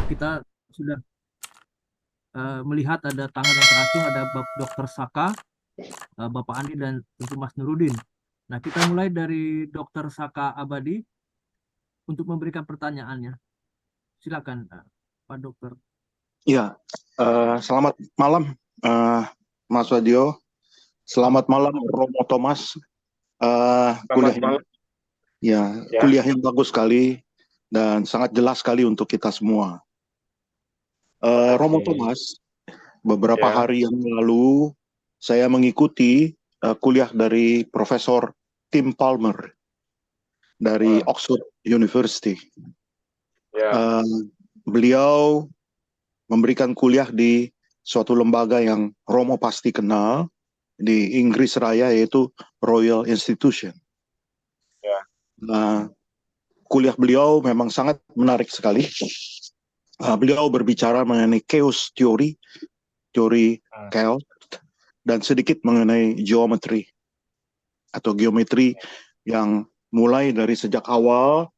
kita sudah melihat ada tangan yang teracung, ada Dokter Saka, Bapak Andi, dan tentu Mas Nurudin. Nah, kita mulai dari Dokter Saka Abadi untuk memberikan pertanyaannya. Silakan, Pak Dokter. Ya, selamat malam, eh, Mas Wadio. Selamat malam, Romo Thomas. Selamat Kuliah malam. Ya. kuliah yang bagus sekali dan sangat jelas sekali untuk kita semua. Romo Thomas, beberapa Ya. hari yang lalu saya mengikuti kuliah dari Profesor Tim Palmer dari Oxford University. Ya. Beliau memberikan kuliah di suatu lembaga yang Romo pasti kenal di Inggris Raya, yaitu Royal Institution. Ya. Nah, kuliah beliau memang sangat menarik sekali. Beliau berbicara mengenai chaos teori chaos, dan sedikit mengenai geometri atau geometri yang mulai dari sejak awal,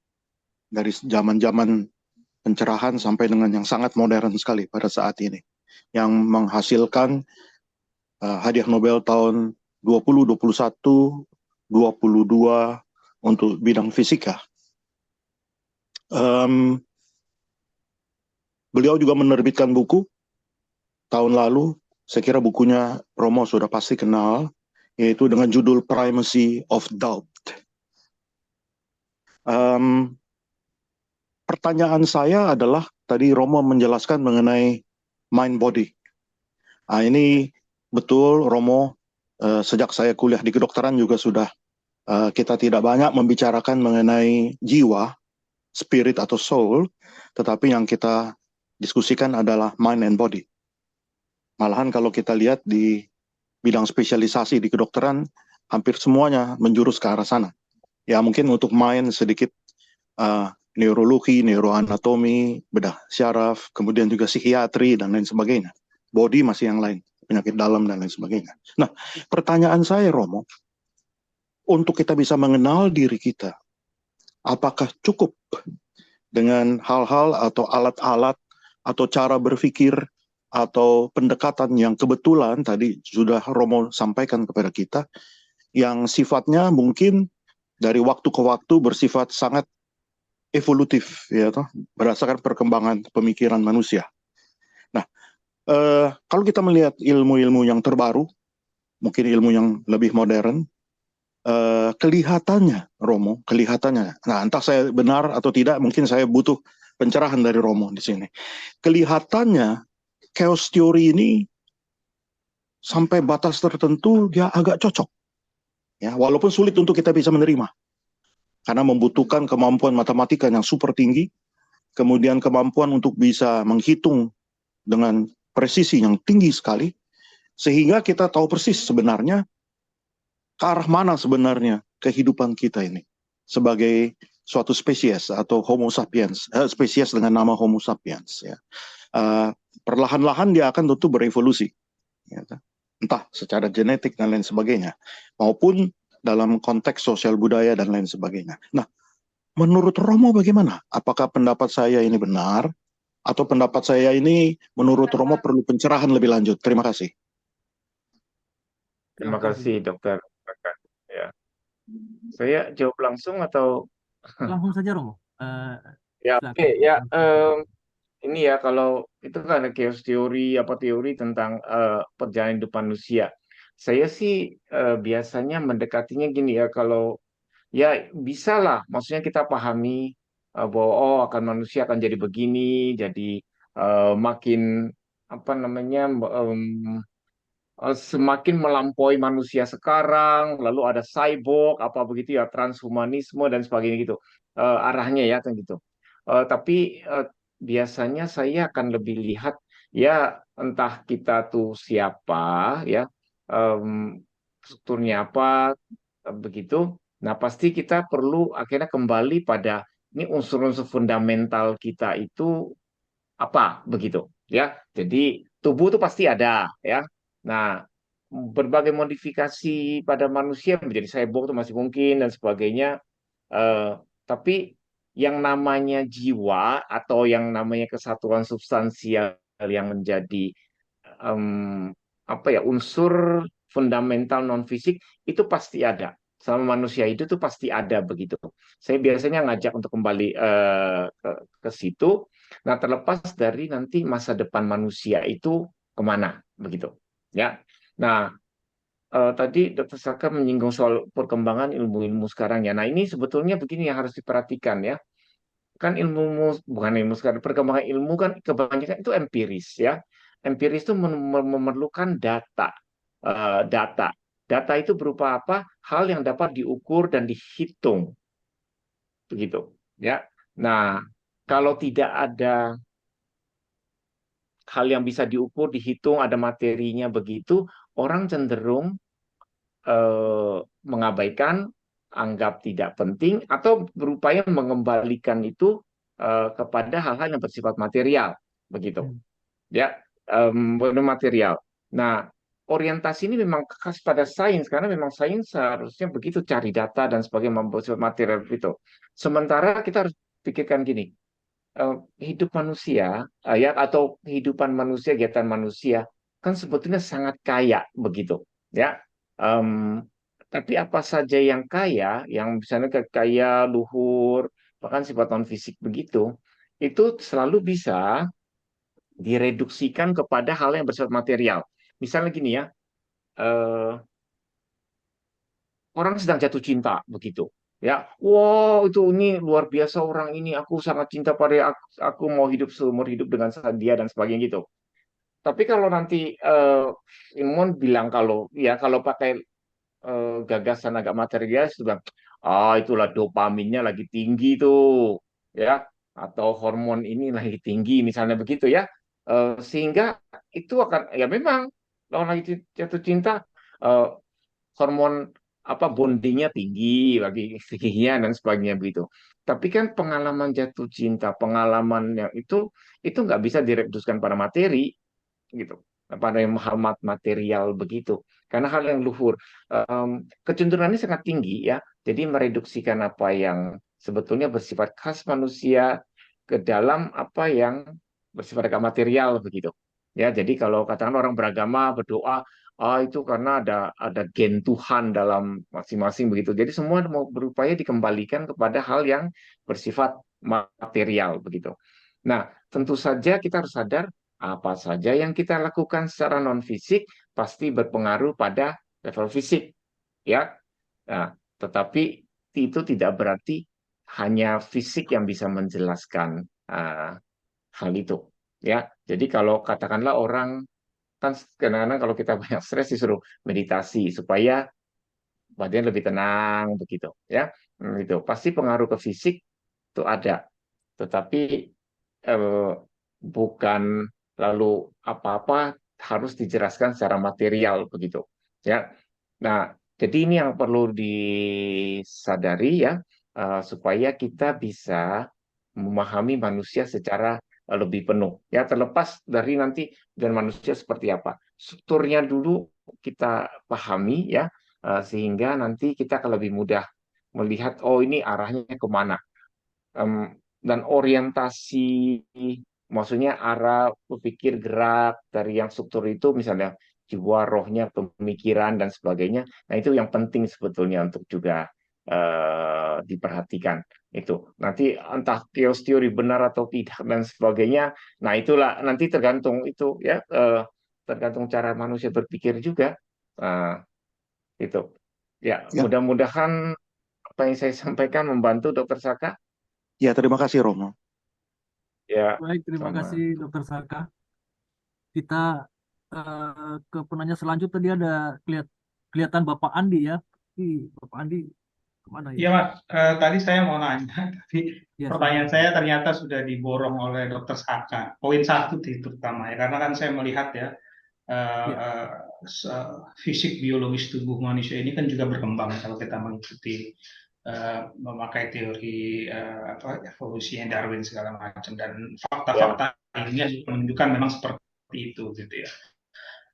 dari zaman-zaman pencerahan sampai dengan yang sangat modern sekali pada saat ini, yang menghasilkan hadiah Nobel tahun 2021, 22 untuk bidang fisika. Beliau juga menerbitkan buku tahun lalu, saya kira bukunya Romo sudah pasti kenal, yaitu dengan judul Primacy of Doubt. Pertanyaan saya adalah, tadi Romo menjelaskan mengenai mind body. Ini betul, Romo, sejak saya kuliah di kedokteran juga sudah kita tidak banyak membicarakan mengenai jiwa, spirit atau soul, tetapi yang kita diskusikan adalah mind and body. Malahan kalau kita lihat di bidang spesialisasi di kedokteran, hampir semuanya menjurus ke arah sana. Ya mungkin untuk mind sedikit neurologi, neuroanatomi, bedah syaraf, kemudian juga psikiatri dan lain sebagainya. Body masih yang lain, penyakit dalam dan lain sebagainya. Nah, pertanyaan saya, Romo, untuk kita bisa mengenal diri kita, apakah cukup dengan hal-hal atau alat-alat atau cara berpikir atau pendekatan yang kebetulan tadi sudah Romo sampaikan kepada kita, yang sifatnya mungkin dari waktu ke waktu bersifat sangat evolutif, ya toh, berdasarkan perkembangan pemikiran manusia. Nah, kalau kita melihat ilmu-ilmu yang terbaru, mungkin ilmu yang lebih modern, kelihatannya, Romo, kelihatannya, nah entah saya benar atau tidak, mungkin saya butuh pencerahan dari Romo di sini. Kelihatannya chaos teori ini sampai batas tertentu dia agak cocok, ya, walaupun sulit untuk kita bisa menerima, karena membutuhkan kemampuan matematika yang super tinggi, kemudian kemampuan untuk bisa menghitung dengan presisi yang tinggi sekali, sehingga kita tahu persis sebenarnya ke arah mana sebenarnya kehidupan kita ini sebagai suatu spesies atau Homo sapiens, spesies dengan nama Homo sapiens. Ya. Perlahan-lahan dia akan tentu berevolusi, ya, entah secara genetik dan lain sebagainya, maupun dalam konteks sosial budaya dan lain sebagainya. Nah, menurut Romo bagaimana? Apakah pendapat saya ini benar? Atau pendapat saya ini menurut Romo perlu pencerahan lebih lanjut? Terima kasih. Terima kasih, Dokter. Ya. Saya jawab langsung atau Langsung saja, Romo. ya, Silakan. oke, ya. Ini ya, kalau itu kan ada chaos teori, apa teori tentang perjalanan hidup manusia. Saya sih biasanya mendekatinya gini ya, kalau ya bisa lah, maksudnya kita pahami bahwa akan manusia akan jadi begini, jadi makin apa namanya semakin melampaui manusia sekarang, lalu ada cyborg, apa begitu ya, transhumanisme dan sebagainya gitu. Arahnya ya kan gitu. Tapi biasanya saya akan lebih lihat ya entah kita tuh siapa ya, strukturnya apa begitu. Nah, pasti kita perlu akhirnya kembali pada ini unsur-unsur fundamental kita itu apa begitu ya. Jadi tubuh itu pasti ada ya. Nah, berbagai modifikasi pada manusia menjadi cyborg itu masih mungkin dan sebagainya. Eh, tapi yang namanya jiwa atau yang namanya kesatuan substansial yang menjadi em, apa ya, unsur fundamental non fisik itu pasti ada. Selama manusia itu tuh pasti ada begitu. Saya biasanya ngajak untuk kembali ke situ. Nah, terlepas dari nanti masa depan manusia itu kemana begitu. Ya. Nah, tadi Dr. Saka menyinggung soal perkembangan ilmu-ilmu sekarang ya. Nah, ini sebetulnya begini yang harus diperhatikan ya. Kan ilmu, bukan ilmu sekarang, perkembangan ilmu kan kebanyakan itu empiris ya. Empiris itu memerlukan data. Data. Data itu berupa apa? Hal yang dapat diukur dan dihitung begitu ya. Nah, kalau tidak ada hal yang bisa diukur, dihitung, ada materinya begitu, orang cenderung eh, mengabaikan, anggap tidak penting, atau berupaya mengembalikan itu kepada hal-hal yang bersifat material, begitu. Hmm. Ya, material. Nah, orientasi ini memang khas pada sains karena memang sains seharusnya begitu cari data dan sebagainya membuat material itu. Sementara kita harus pikirkan gini, eh, hidup manusia ya atau kehidupan manusia, kegiatan manusia kan sebetulnya sangat kaya begitu, ya. Em, tapi apa saja yang kaya, yang misalnya kaya luhur, bahkan sifat non fisik begitu, itu selalu bisa direduksikan kepada hal yang bersifat material. Misalnya gini ya, eh, orang sedang jatuh cinta begitu. Ya, wow itu ini luar biasa orang ini, aku sangat cinta pada aku mau hidup seumur hidup dengan dia dan sebagainya gitu. Tapi kalau nanti ilmuwan bilang kalau ya kalau pakai gagasan agak material itu bilang, ah itulah dopaminnya lagi tinggi tuh, ya, atau hormon ini lagi tinggi misalnya begitu ya. Sehingga itu akan ya memang kalau lagi jatuh cinta eh, hormon apa bondingnya tinggi lagi tingginya dan sebagainya begitu. Tapi kan pengalaman jatuh cinta, pengalaman yang itu nggak bisa direduskan pada materi gitu, pada yang hal material begitu. Karena hal yang luhur, kecenderungannya sangat tinggi ya. Jadi mereduksikan apa yang sebetulnya bersifat khas manusia ke dalam apa yang bersifat agak material begitu. Ya, jadi kalau katakan orang beragama berdoa, ah itu karena ada gen Tuhan dalam masing-masing begitu. Jadi semua mau berupaya dikembalikan kepada hal yang bersifat material begitu. Nah, tentu saja kita harus sadar apa saja yang kita lakukan secara non fisik pasti berpengaruh pada level fisik, ya. Nah, tetapi itu tidak berarti hanya fisik yang bisa menjelaskan hal itu, ya. Jadi kalau katakanlah orang kan kadang-kadang kalau kita banyak stres disuruh meditasi supaya badan lebih tenang begitu, ya. Itu pasti pengaruh ke fisik itu ada, tetapi eh, bukan lalu apa-apa harus dijelaskan secara material begitu ya. Nah, jadi ini yang perlu disadari ya, supaya kita bisa memahami manusia secara lebih penuh ya, terlepas dari nanti dan manusia seperti apa strukturnya dulu kita pahami ya, sehingga nanti kita akan lebih mudah melihat oh ini arahnya kemana. Dan orientasi, maksudnya arah berpikir gerak dari yang struktur itu, misalnya jiwa, rohnya, pemikiran, dan sebagainya. Nah, itu yang penting sebetulnya untuk juga diperhatikan. Itu nanti entah chaos teori benar atau tidak dan sebagainya. Nah, itulah nanti tergantung itu ya, tergantung cara manusia berpikir juga. Nah, itu. Ya, Ya, mudah-mudahan apa yang saya sampaikan membantu Dokter Saka. ya terima kasih Romo. Ya, Baik, terima sama. kasih Dokter Saka. Kita ke penanya selanjutnya, tadi ada kelihatan Bapak Andi ya. Bapak Andi kemana ya? Iya, Mas. Tadi saya mau nanya, tapi Ya, pertanyaan silakan. saya ternyata sudah diborong oleh Dokter Saka. Poin satu terutama ya, karena kan saya melihat ya, eh, Ya, eh, fisik biologis tubuh manusia ini kan juga berkembang kalau kita mengikuti memakai teori apa evolusi Darwin segala macam, dan Ya, fakta-fakta ilmiah juga menunjukkan memang seperti itu gitu ya.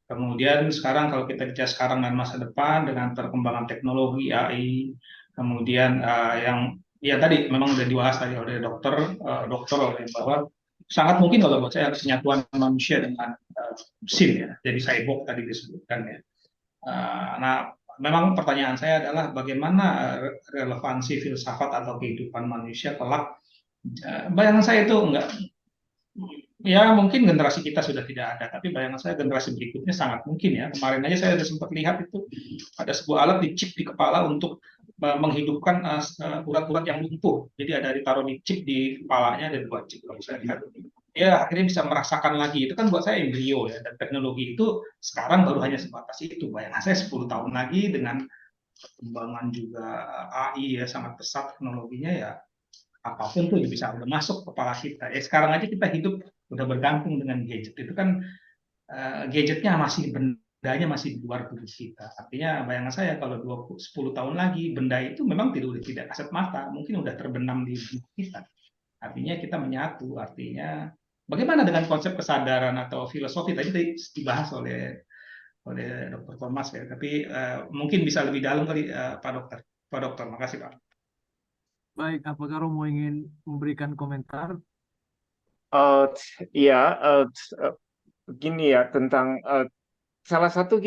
Kemudian sekarang kalau kita bicara sekarang dan masa depan dengan perkembangan teknologi AI, kemudian ya tadi memang sudah dibahas tadi oleh dokter oleh bahwa sangat mungkin kalau buat saya ada penyatuan manusia dengan mesin ya, jadi cyborg tadi disebutkan ya. Nah, memang pertanyaan saya adalah bagaimana relevansi filsafat atau kehidupan manusia kelak. Bayangan saya itu enggak, ya mungkin generasi kita sudah tidak ada, tapi bayangan saya generasi berikutnya sangat mungkin ya. Kemarin aja saya sudah sempat lihat itu ada sebuah alat dicip di kepala untuk menghidupkan urat-urat yang lumpuh. Jadi ada ditaruh di chip di kepalanya dan buat chip kalau saya lihat. Ya akhirnya bisa merasakan lagi. Itu kan buat saya embrio ya. Dan teknologi itu sekarang baru hanya sebatas itu. Bayangan saya 10 tahun lagi dengan perkembangan juga AI ya sangat pesat teknologinya ya, apapun tuh bisa udah masuk ke kepala kita. Ya sekarang aja kita hidup udah bergantung dengan gadget. Itu kan gadgetnya masih bendanya masih di luar tubuh kita. Artinya bayangan saya kalau 10 tahun lagi benda itu memang tidak kasat mata, mungkin udah terbenam di tubuh kita. Artinya kita menyatu. Artinya bagaimana dengan konsep kesadaran atau filosofi tadi dibahas oleh Dr. Thomas ya. Tapi mungkin bisa lebih dalam kali Pak Dokter. Pak Dokter, makasih Pak. Baik, apakah Romo ingin memberikan komentar? Ya, gini ya tentang salah satu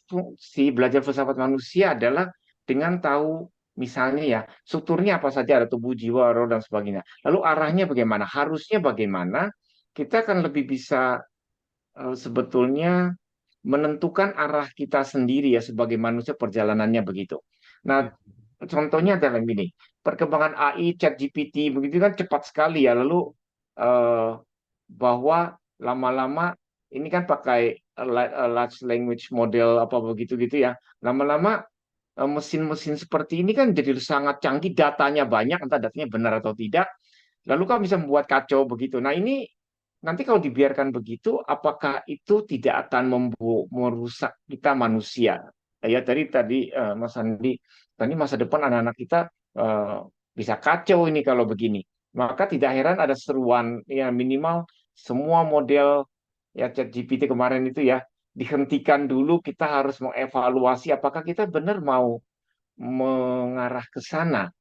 fungsi belajar filsafat manusia adalah dengan tahu misalnya ya strukturnya apa saja, ada tubuh, jiwa, roh dan sebagainya. Lalu arahnya bagaimana? Harusnya bagaimana? Kita akan lebih bisa sebetulnya menentukan arah kita sendiri ya sebagai manusia perjalanannya begitu. Nah, contohnya adalah ini, perkembangan AI, ChatGPT begitu kan cepat sekali ya. Lalu bahwa lama-lama ini kan pakai large language model apa begitu gitu ya. Lama-lama mesin-mesin seperti ini kan jadi sangat canggih, datanya banyak, entah datanya benar atau tidak. Lalu kan bisa membuat kacau begitu. Nah ini nanti kalau dibiarkan begitu, apakah itu tidak akan merusak kita manusia? Ya tadi Mas Andi, tadi masa depan anak-anak kita bisa kacau ini kalau begini. Maka tidak heran ada seruan ya minimal semua model ya ChatGPT kemarin itu ya dihentikan dulu. Kita harus mengevaluasi apakah kita benar mau mengarah ke sana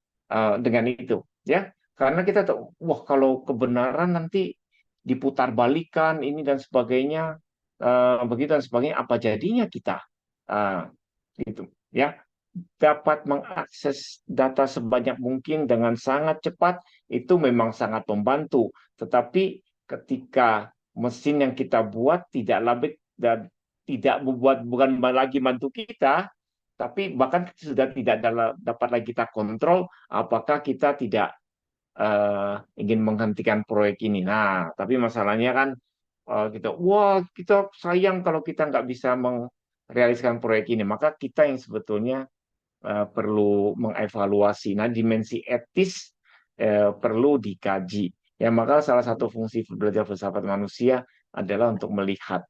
dengan itu, ya. Karena kita tahu, wah kalau kebenaran nanti diputar balikan ini dan sebagainya, begitu dan sebagainya, apa jadinya kita, uh, gitu, ya. Dapat mengakses data sebanyak mungkin dengan sangat cepat itu memang sangat membantu. Tetapi ketika mesin yang kita buat tidak labik dan tidak membuat bukan lagi bantu kita, tapi bahkan sudah tidak dapat lagi kita kontrol apakah kita tidak ingin menghentikan proyek ini. Nah, tapi masalahnya kan kita sayang kalau kita nggak bisa merealisasikan proyek ini. Maka kita yang sebetulnya perlu mengevaluasi. Nah, dimensi etis perlu dikaji. Ya, maka salah satu fungsi belajar filsafat manusia adalah untuk melihat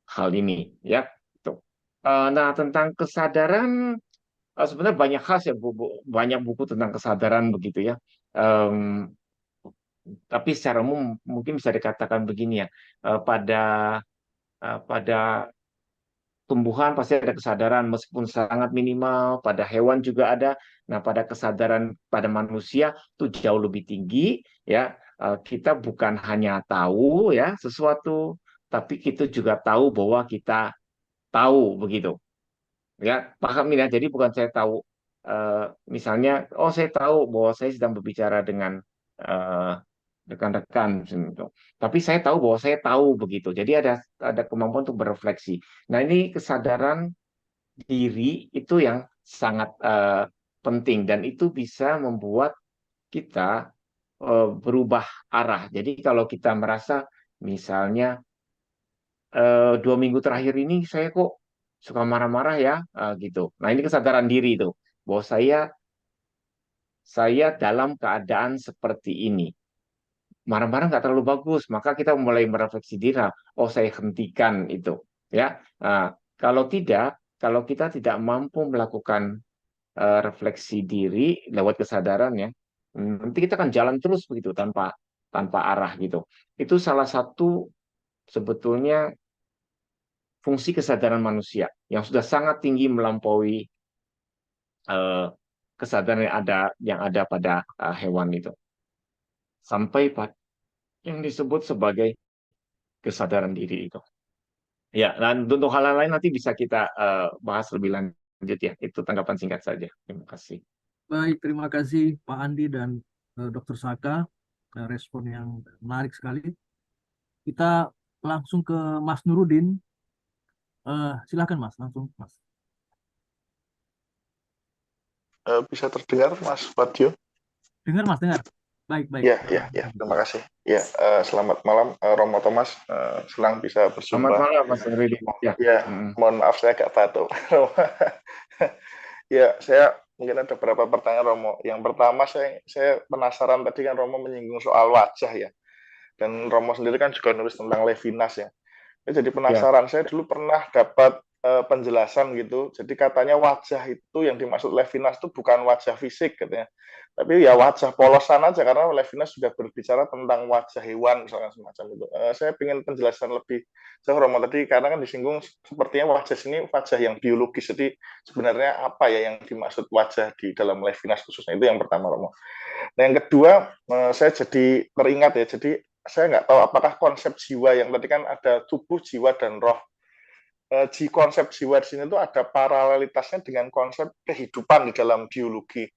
hal ini. Ya, nah tentang kesadaran sebenarnya banyak hal ya, banyak buku tentang kesadaran begitu ya. Tapi secara umum mungkin bisa dikatakan begini ya, pada tumbuhan pasti ada kesadaran meskipun sangat minimal, pada hewan juga ada. Nah, pada kesadaran pada manusia itu jauh lebih tinggi ya. Kita bukan hanya tahu ya sesuatu, tapi kita juga tahu bahwa kita tahu begitu. Ya, paham ya. Jadi bukan saya tahu misalnya, oh saya tahu bahwa saya sedang berbicara dengan eh, rekan-rekan, gitu. Tapi saya tahu bahwa saya tahu begitu. Jadi ada kemampuan untuk berefleksi. Nah, ini kesadaran diri itu yang sangat penting dan itu bisa membuat kita berubah arah. Jadi kalau kita merasa misalnya 2 minggu terakhir ini saya kok suka marah-marah ya, gitu. Nah ini kesadaran diri itu bahwa saya dalam keadaan seperti ini. Marah-marah nggak terlalu bagus, maka kita mulai merefleksi diri. Oh saya hentikan itu, ya. Kalau kita tidak mampu melakukan refleksi diri lewat kesadaran ya, nanti kita akan jalan terus begitu tanpa arah gitu. Itu salah satu sebetulnya fungsi kesadaran manusia yang sudah sangat tinggi melampaui kesadaran yang ada pada hewan itu, sampai pada yang disebut sebagai kesadaran diri itu. Ya, dan untuk hal lain nanti bisa kita bahas lebih lanjut ya. Itu tanggapan singkat saja. Terima kasih. Baik, terima kasih Pak Andi dan Dr. Saka. Respon yang menarik sekali. Kita langsung ke Mas Nurudin. Silakan Mas, langsung Mas. Bisa terdengar, Mas Badjo? Dengar Mas, dengar. Baik, baik. Ya, terima kasih. Ya, selamat malam, Romo Thomas. Senang bisa Selamat berjumpa. malam Mas Nurudin. Ya, mohon maaf saya agak batuk. Ya, saya mungkin ada beberapa pertanyaan Romo. Yang pertama, saya penasaran tadi kan Romo menyinggung soal wajah ya. Dan Romo sendiri kan juga nulis tentang Levinas ya. Saya jadi penasaran. Saya dulu pernah dapat penjelasan gitu. Jadi katanya wajah itu yang dimaksud Levinas itu bukan wajah fisik katanya. Tapi ya wajah polosan aja karena Levinas juga berbicara tentang wajah hewan misalnya semacam itu. Saya ingin penjelasan lebih jauh Romo tadi karena kan disinggung sepertinya wajah sini wajah yang biologis. Jadi sebenarnya apa ya yang dimaksud wajah di dalam Levinas khususnya itu yang pertama Romo. Nah yang kedua saya jadi teringat ya. Jadi saya nggak tahu apakah konsep jiwa yang tadi kan ada tubuh, jiwa, dan roh. Konsep jiwa di sini itu ada paralelitasnya dengan konsep kehidupan di dalam biologi.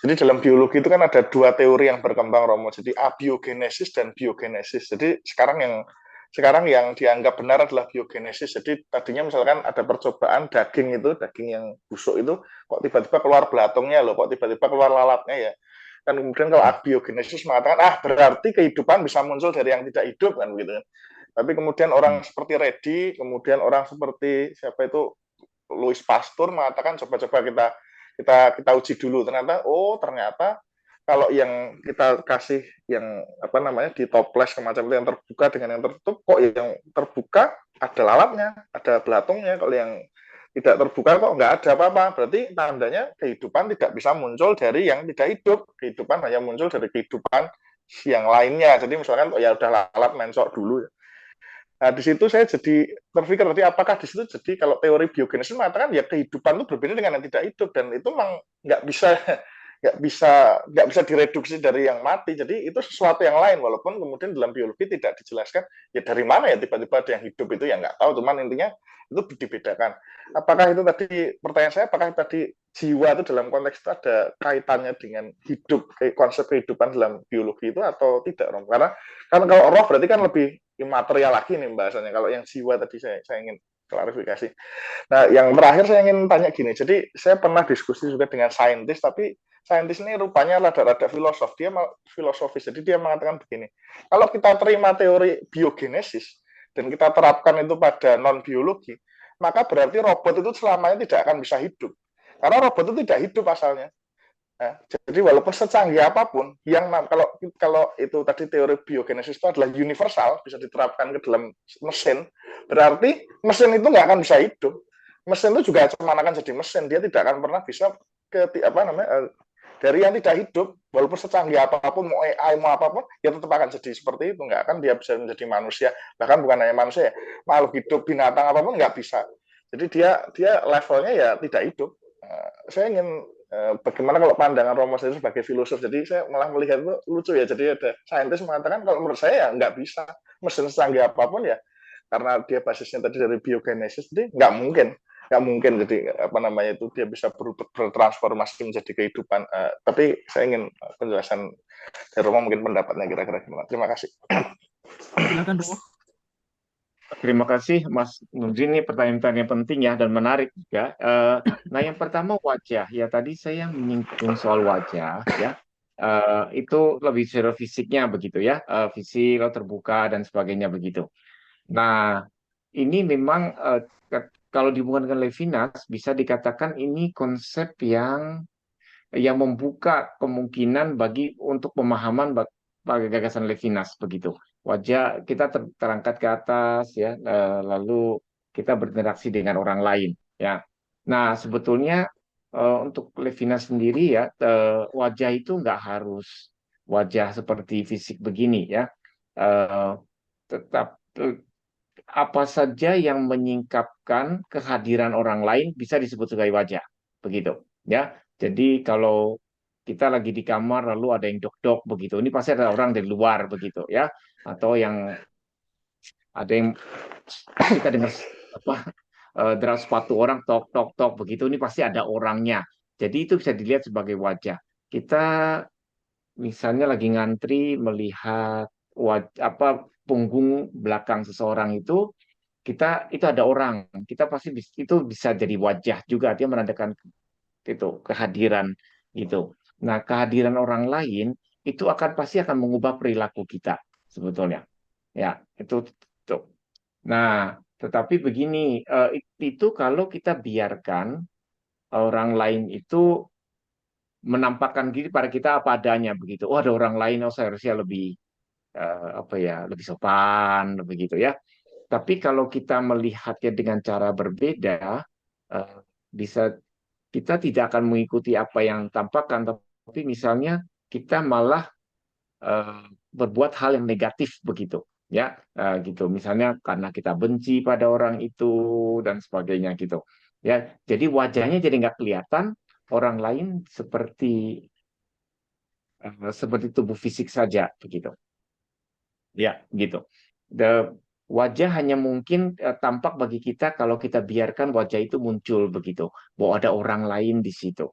Jadi dalam biologi itu kan ada dua teori yang berkembang Romo. Jadi abiogenesis dan biogenesis. Jadi sekarang yang dianggap benar adalah biogenesis. Jadi tadinya misalkan ada percobaan daging yang busuk itu kok tiba-tiba keluar belatungnya loh, kok tiba-tiba keluar lalatnya ya. Kan kemudian kalau abiogenesis mengatakan berarti kehidupan bisa muncul dari yang tidak hidup kan begitu. Tapi kemudian orang seperti Reddy, kemudian orang seperti siapa itu Louis Pasteur mengatakan coba-coba kita uji dulu. Ternyata kalau yang kita kasih yang apa namanya di toples semacam itu yang terbuka dengan yang tertutup, kok yang terbuka ada lalatnya, ada belatungnya. Kalau yang tidak terbuka kok nggak ada apa-apa. Berarti tandanya kehidupan tidak bisa muncul dari yang tidak hidup. Kehidupan hanya muncul dari kehidupan yang lainnya. Jadi misalkan ya udah lalat mencok dulu ya. Nah, di situ saya jadi berpikir tadi apakah di situ jadi kalau teori biogenesis mengatakan ya kehidupan itu berbeda dengan yang tidak hidup dan itu memang nggak bisa direduksi dari yang mati. Jadi itu sesuatu yang lain walaupun kemudian dalam biologi tidak dijelaskan ya dari mana ya tiba-tiba ada yang hidup itu ya nggak tahu. Cuman intinya itu dibedakan. Apakah itu tadi pertanyaan saya apakah tadi jiwa itu dalam konteks itu ada kaitannya dengan hidup konsep kehidupan dalam biologi itu atau tidak Rom? Karena kalau roh berarti kan lebih imaterial lagi nih bahasanya. Kalau yang jiwa tadi saya ingin klarifikasi. Nah, yang terakhir saya ingin tanya gini. Jadi saya pernah diskusi juga dengan saintis, tapi saintis ini rupanya rada-rada filosofis. Jadi dia mengatakan begini. Kalau kita terima teori biogenesis dan kita terapkan itu pada non-biologi, maka berarti robot itu selamanya tidak akan bisa hidup. Karena robot itu tidak hidup asalnya. Nah, jadi walaupun secanggih apapun, yang kalau itu tadi teori biogenesis itu adalah universal, bisa diterapkan ke dalam mesin, berarti mesin itu nggak akan bisa hidup. Mesin itu juga cuma akan jadi mesin, dia tidak akan pernah bisa dari yang tidak hidup, walaupun secanggih apapun, mau AI, mau apapun, ya tetap akan jadi seperti itu. Nggak akan dia bisa menjadi manusia, bahkan bukan hanya manusia, makhluk hidup, binatang apapun nggak bisa. Jadi dia levelnya ya tidak hidup. Saya ingin bagaimana kalau pandangan Romo sendiri sebagai filosof. Jadi saya malah melihat itu lucu ya. Jadi ada saintis mengatakan kalau menurut saya ya nggak bisa mesin secanggih apapun ya karena dia basisnya tadi dari biogenesis, jadi nggak mungkin jadi apa namanya itu dia bisa bertransformasi menjadi kehidupan. Tapi saya ingin penjelasan dari Romo mungkin pendapatnya kira-kira gimana. Terima kasih. Silakan Romo. Terima kasih Mas Nurdin, ini pertanyaan-pertanyaan penting ya dan menarik juga. Nah yang pertama wajah ya tadi saya menyinggung soal wajah ya. Itu lebih secara fisiknya begitu ya, fisik terbuka dan sebagainya begitu. Nah ini memang kalau dihubungkan dengan Levinas bisa dikatakan ini konsep yang membuka kemungkinan untuk pemahaman bagi gagasan Levinas begitu. Wajah kita terangkat ke atas ya, lalu kita berinteraksi dengan orang lain ya. Nah sebetulnya untuk Levinas sendiri ya wajah itu nggak harus wajah seperti fisik begini ya. Tetap apa saja yang menyingkapkan kehadiran orang lain bisa disebut sebagai wajah begitu ya. Jadi kalau kita lagi di kamar lalu ada yang dok-dok begitu, ini pasti ada orang dari luar begitu ya, atau yang ada yang kita dengar apa deras sepatu orang tok tok tok begitu, ini pasti ada orangnya. Jadi itu bisa dilihat sebagai wajah. Kita misalnya lagi ngantri melihat apa punggung belakang seseorang itu, kita itu ada orang, kita pasti itu bisa jadi wajah juga, dia menandakan itu kehadiran gitu. Nah, kehadiran orang lain itu pasti akan mengubah perilaku kita sebetulnya. Ya, itu. Nah, tetapi begini, itu kalau kita biarkan orang lain itu menampakkan diri pada kita apa adanya begitu. Oh, ada orang lain, oh saya harusnya lebih apa ya, lebih sopan, begitu ya. Tapi kalau kita melihatnya dengan cara berbeda, bisa kita tidak akan mengikuti apa yang tampakkan, tapi misalnya kita malah eh, berbuat hal yang negatif begitu, ya, gitu. Misalnya karena kita benci pada orang itu dan sebagainya gitu, ya. Jadi wajahnya jadi nggak kelihatan, orang lain seperti tubuh fisik saja begitu. Ya, gitu. Wajah hanya mungkin tampak bagi kita kalau kita biarkan wajah itu muncul begitu, bahwa ada orang lain di situ.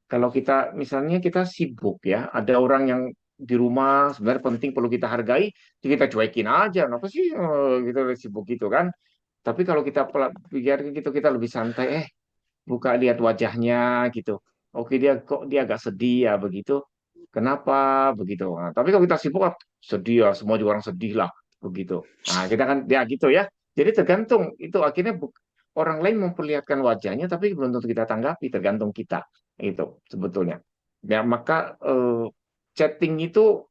Kalau kita misalnya kita sibuk ya, ada orang yang di rumah sebenarnya penting perlu kita hargai, kita cuekin aja, kenapa sih gitu sibuk gitu kan? Tapi kalau kita biarkan gitu kita lebih santai, buka lihat wajahnya gitu. Oke dia agak sedih ya begitu. Kenapa begitu? Nah, tapi kalau kita sibuk sedih ya, semua juga orang sedih lah begitu. Nah kita kan ya gitu ya. Jadi tergantung itu akhirnya orang lain memperlihatkan wajahnya, tapi belum tentu kita tanggapi. Tergantung kita itu sebetulnya. Ya maka chatting itu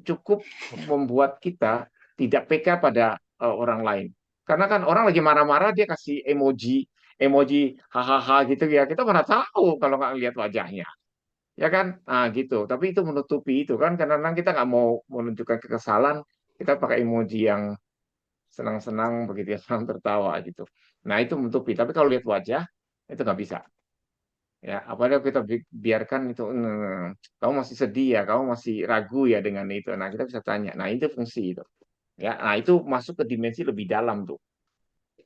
cukup membuat kita tidak peka pada orang lain. Karena kan orang lagi marah-marah dia kasih emoji emoji hahaha gitu ya. Kita mana tahu kalau nggak lihat wajahnya. Ya kan? Nah, gitu. Tapi itu menutupi itu kan karena kita nggak mau menunjukkan kekesalan, kita pakai emoji yang senang-senang begitu ya, senang tertawa gitu. Nah, itu menutupi. Tapi kalau lihat wajah itu nggak bisa. Ya, apalagi kita biarkan itu, kamu masih sedih ya, kamu masih ragu ya dengan itu. Nah, kita bisa tanya. Nah, itu fungsi itu. Ya, nah itu masuk ke dimensi lebih dalam tuh.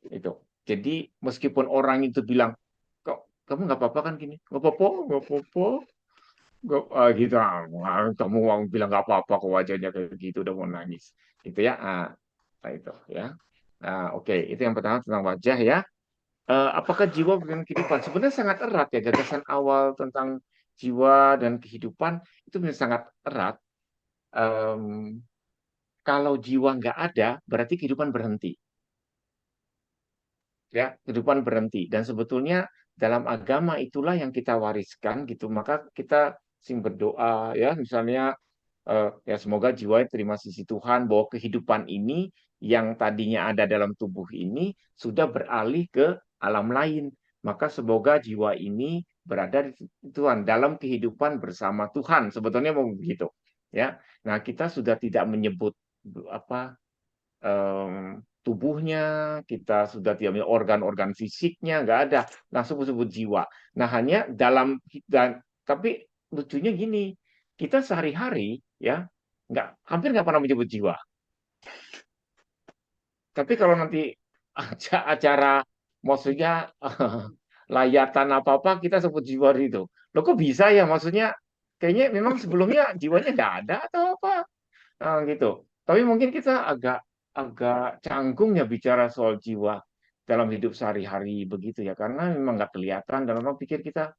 Itu. Jadi meskipun orang itu bilang, kok kamu nggak apa-apa kan gini? Nggak apa-apa, nggak apa-apa. Nggak, gitu. Kamu bilang nggak apa-apa kok wajahnya kayak gitu udah mau nangis. Gitu ya. Nah, itu ya. Nah, oke. Itu yang pertama tentang wajah ya. Apakah jiwa dengan kehidupan? Sebenarnya sangat erat ya gagasan awal tentang jiwa dan kehidupan itu benar sangat erat. Em, Kalau jiwa nggak ada, berarti kehidupan berhenti. Ya, kehidupan berhenti. Dan sebetulnya dalam agama itulah yang kita wariskan gitu. Maka kita sing berdoa ya, misalnya ya semoga jiwa terima sisi Tuhan bahwa kehidupan ini yang tadinya ada dalam tubuh ini sudah beralih ke alam lain. Maka semoga jiwa ini berada di Tuhan dalam kehidupan bersama Tuhan. Sebetulnya mau begitu. Ya. Nah, kita sudah tidak menyebut apa tubuhnya, kita sudah tidak organ-organ fisiknya, nggak ada, langsung disebut jiwa. Nah, hanya dan tapi lucunya gini, kita sehari-hari ya hampir nggak pernah menyebut jiwa. Tapi kalau nanti acara maksudnya layatan apa-apa kita sebut jiwa itu. Loh kok bisa ya? Maksudnya kayaknya memang sebelumnya jiwanya nggak ada atau apa? Gitu. Tapi mungkin kita agak agak canggung ya bicara soal jiwa dalam hidup sehari-hari begitu ya, karena memang nggak kelihatan dan orang pikir kita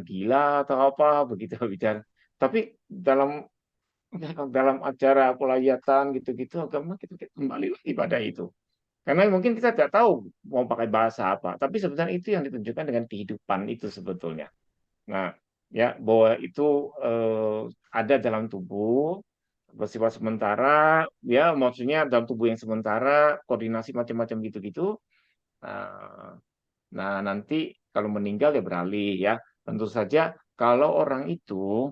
gila atau apa begitu bicara. Tapi dalam dalam acara pelayatan gitu-gitu agama kita kembali lagi pada itu. Karena mungkin kita tidak tahu mau pakai bahasa apa, tapi sebenarnya itu yang ditunjukkan dengan kehidupan itu sebetulnya. Nah, ya bahwa itu ada dalam tubuh bersifat sementara, ya maksudnya dalam tubuh yang sementara, koordinasi macam-macam gitu-gitu. Nah, nah, nanti kalau meninggal ya beralih ya. Tentu saja kalau orang itu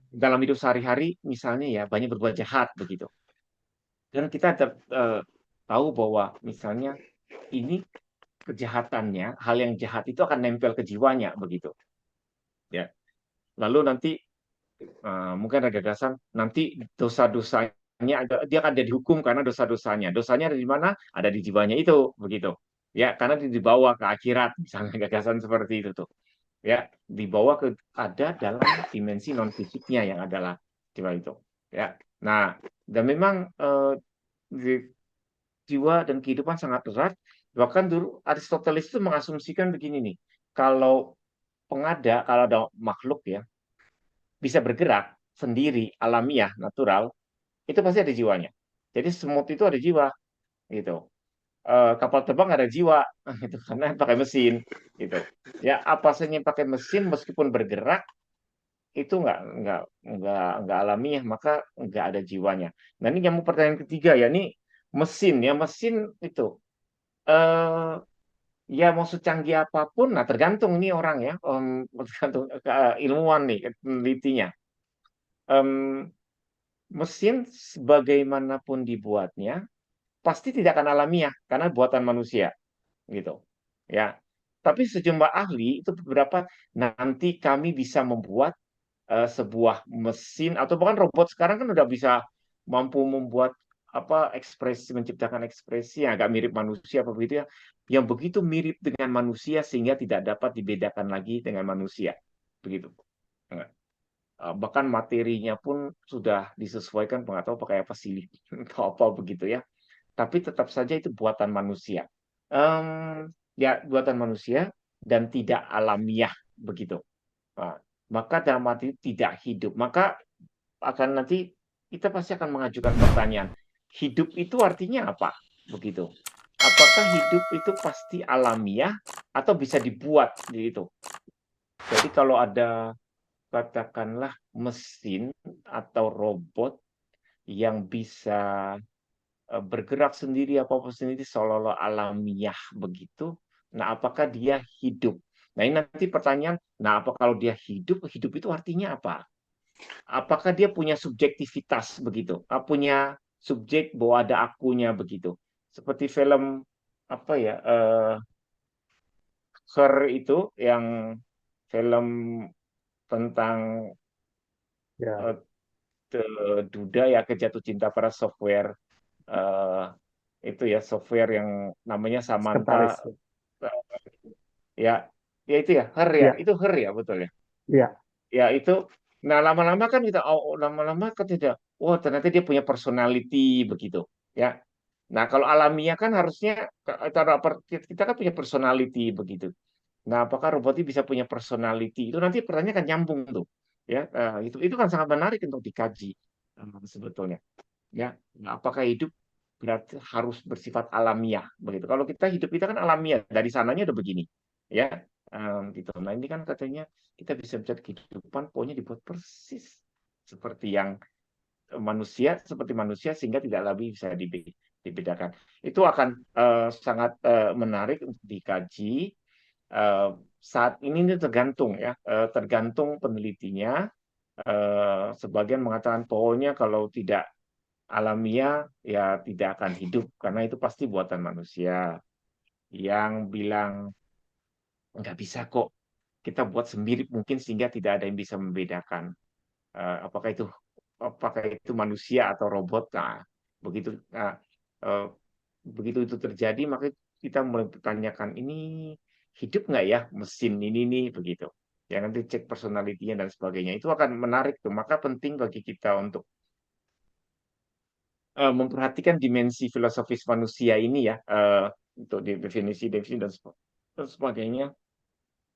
dalam hidup sehari-hari misalnya ya banyak berbuat jahat begitu. Dan kita tahu bahwa misalnya ini kejahatannya, hal yang jahat itu akan nempel ke jiwanya begitu. Ya. Lalu nanti mungkin ada gagasan nanti dosa-dosanya dia akan jadi hukum karena dosa-dosanya. Dosanya ada di mana? Ada di jiwanya itu begitu. Ya, karena dibawa ke akhirat misalnya gagasan seperti itu tuh. Ya, dibawa ke ada dalam dimensi non fisiknya yang adalah jiwa itu. Ya. Nah, dan memang jiwa dan kehidupan sangat erat. Bahkan dulu Aristoteles itu mengasumsikan begini nih, kalau kalau ada makhluk ya bisa bergerak sendiri, alamiah, natural, itu pasti ada jiwanya. Jadi semut itu ada jiwa, gitu. Kapal terbang ada jiwa, gitu, karena pakai mesin, gitu. Ya apa saja yang pakai mesin meskipun bergerak itu nggak alamiah, maka nggak ada jiwanya. Nah ini yang pertanyaan ketiga ya, ini mesin ya mesin itu. Eh, ya mau secanggih apapun, nah tergantung nih orang ya, tergantung ilmuwan nih, penelitinya. Mesin sebagaimanapun dibuatnya pasti tidak akan alamiah karena buatan manusia, gitu. Ya. Tapi sejumlah ahli itu beberapa nanti kami bisa membuat sebuah mesin atau bahkan robot sekarang kan udah bisa mampu membuat ekspresi, menciptakan ekspresi yang agak mirip manusia apa begitu ya, yang begitu mirip dengan manusia sehingga tidak dapat dibedakan lagi dengan manusia, begitu. Bahkan materinya pun sudah disesuaikan, nggak tahu pakai apa silikon atau apa begitu ya. Tapi tetap saja itu buatan manusia. Ya buatan manusia dan tidak alamiah begitu. Nah, maka dalam arti tidak hidup. Maka akan nanti kita pasti akan mengajukan pertanyaan, hidup itu artinya apa? Begitu. Apakah hidup itu pasti alamiah atau bisa dibuat gitu? Jadi kalau ada katakanlah mesin atau robot yang bisa bergerak sendiri apa-apa sendiri seolah-olah alamiah begitu. Nah, apakah dia hidup? Nah, ini nanti pertanyaan, nah apa kalau dia hidup? Hidup itu artinya apa? Apakah dia punya subjektivitas begitu? Punya subjek bahwa ada akunya begitu? Seperti film apa ya? Her itu yang film tentang Ya. duda ya kejatuh cinta pada software itu ya software yang namanya Sekretaris. Samantha ya ya itu ya Her ya Ya, itu Her ya betul ya ya. ya itu nah lama-lama kan kita lama-lama kan tidak ternyata dia punya personality begitu ya nah kalau alamiah kan harusnya kita kan punya personality begitu nah apakah robot ini bisa punya personality itu nanti pertanyaan kan nyambung tuh ya itu kan sangat menarik untuk dikaji sebetulnya ya nah, apakah hidup berarti harus bersifat alamiah begitu kalau kita kan alamiah dari sananya udah begini ya gitu nah ini kan katanya kita bisa mencari kehidupan pokoknya dibuat persis seperti yang seperti manusia sehingga tidak lagi bisa dibedakan itu akan sangat menarik untuk dikaji saat ini tergantung ya tergantung penelitinya sebagian mengatakan pokoknya kalau tidak alamiah ya tidak akan hidup karena itu pasti buatan manusia. Yang bilang nggak bisa kok kita buat semirip mungkin sehingga tidak ada yang bisa membedakan apakah itu manusia atau robot. Nah, eh, begitu itu terjadi maka kita mulai bertanyakan ini hidup nggak ya mesin ini nih begitu. Ya nanti cek personalitinya dan sebagainya itu akan menarik tuh. Maka penting bagi kita untuk memperhatikan dimensi filosofis manusia ini ya untuk definisi dan sebagainya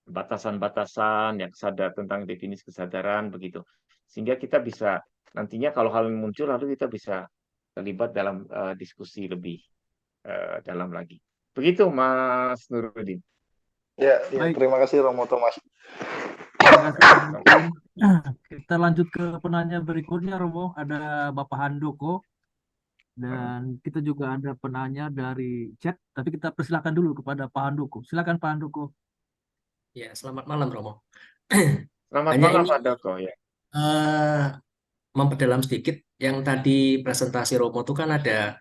batasan-batasan yang sadar tentang definisi kesadaran begitu sehingga kita bisa nantinya kalau hal yang muncul lalu kita bisa terlibat dalam diskusi lebih dalam lagi begitu Mas Nuruddin. Ya, Baik. terima kasih Romo Thomas. Terima kasih, Mungkin. Kita lanjut ke penanya berikutnya, Romo. Ada Bapak Handoko. Dan kita juga ada penanya dari chat. Tapi kita persilakan dulu kepada Pak Handoko. Silakan Pak Handoko. Ya, selamat malam Romo. Selamat Hanya malam ini Pak Doko ya. memperdalam sedikit yang tadi presentasi Romo itu kan ada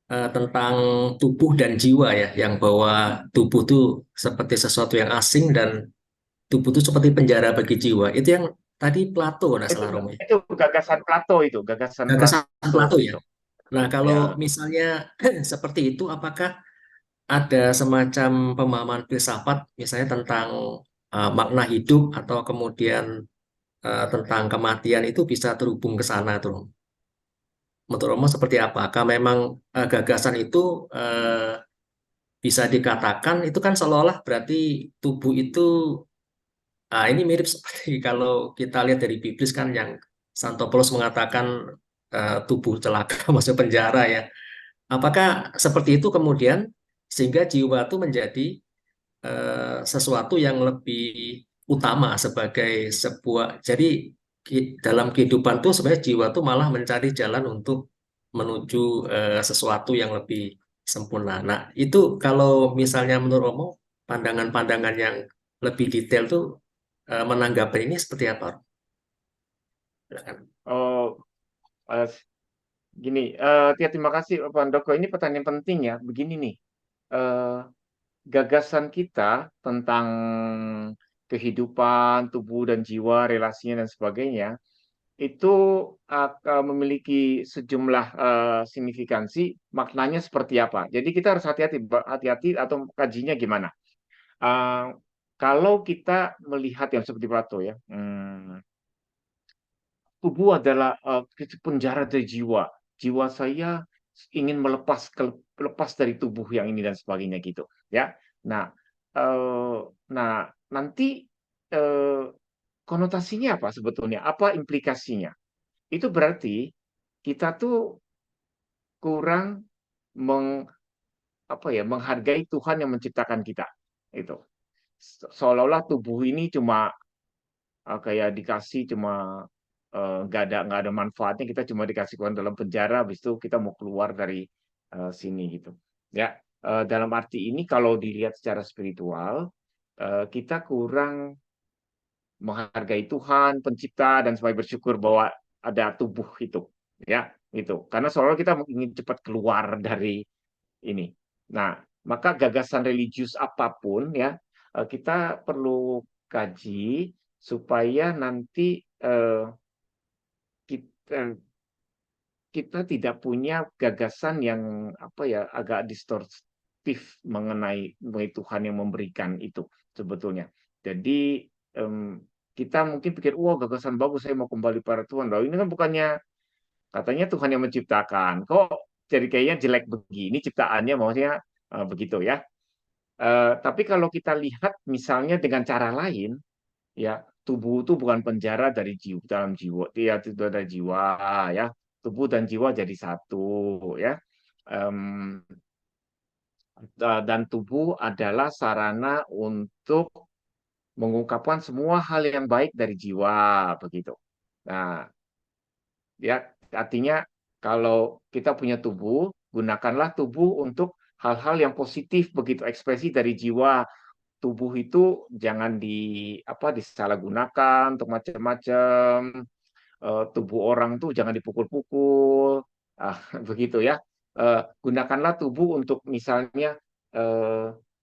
tentang tubuh dan jiwa ya, yang bahwa tubuh itu seperti sesuatu yang asing dan tubuh itu seperti penjara bagi jiwa. Itu yang tadi Plato, nggak Itu salah Romo ya. itu gagasan Plato itu, gagasan Gagasan Plato Plato ya. itu. Nah, kalau Ya. misalnya seperti itu, apakah ada semacam pemahaman filsafat, misalnya tentang makna hidup atau kemudian tentang kematian itu bisa terhubung ke sana tuh. Menurut Romo seperti apa? Apakah memang gagasan itu bisa dikatakan itu kan seolah-olah berarti tubuh itu ini mirip seperti kalau kita lihat dari Biblis kan yang Santo Paulus mengatakan tubuh celaka masuk penjara ya. Apakah seperti itu kemudian sehingga jiwa itu menjadi sesuatu yang lebih utama sebagai sebuah jadi dalam kehidupan tuh sebenarnya jiwa tuh malah mencari jalan untuk menuju sesuatu yang lebih sempurna. Nah, itu kalau misalnya menurut Romo pandangan-pandangan yang lebih detail tuh menanggapi ini seperti apa? Silakan. Oh, eh, gini, ya, terima kasih Pak Handoko. Ini pertanyaan penting ya. Begini nih, eh, gagasan kita tentang kehidupan, tubuh dan jiwa, relasinya dan sebagainya, itu memiliki sejumlah signifikansi, maknanya seperti apa. Jadi kita harus hati-hati atau kajinya gimana. Eh, Kalau kita melihat yang seperti Plato ya, tubuh adalah penjara dari jiwa. Jiwa saya ingin lepas dari tubuh yang ini dan sebagainya gitu, ya. Nah, eh, nah nanti eh, konotasinya apa sebetulnya? Apa implikasinya? Itu berarti kita tuh kurang meng, menghargai Tuhan yang menciptakan kita. Itu seolah-olah tubuh ini cuma kayak dikasih cuma nggak ada manfaatnya, kita cuma dikasihkan dalam penjara, habis itu kita mau keluar dari sini gitu. Ya, dalam arti ini kalau dilihat secara spiritual, kita kurang menghargai Tuhan, pencipta dan sebagai bersyukur bahwa ada tubuh itu, ya, itu. Karena seolah kita ingin cepat keluar dari ini. Nah, maka gagasan religius apapun ya, kita perlu kaji supaya nanti kita kita tidak punya gagasan yang agak distortif mengenai Tuhan yang memberikan itu sebetulnya. Jadi kita mungkin pikir, wah gagasan bagus, saya mau kembali pada Tuhan. Lalu ini kan bukannya katanya Tuhan yang menciptakan, kok jadi kayaknya jelek begini ciptaannya, maksudnya begitu ya. Tapi kalau kita lihat misalnya dengan cara lain, ya tubuh itu bukan penjara dari jiwa dalam jiwa, ya itu dari jiwa ya, tubuh dan jiwa jadi satu ya. Em, dan tubuh adalah sarana untuk mengungkapkan semua hal yang baik dari jiwa begitu. Nah, ya artinya kalau kita punya tubuh, gunakanlah tubuh untuk hal-hal yang positif begitu, ekspresi dari jiwa. Tubuh itu jangan disalahgunakan untuk macam-macam. Tubuh orang tuh jangan dipukul-pukul, begitu ya. Gunakanlah tubuh untuk misalnya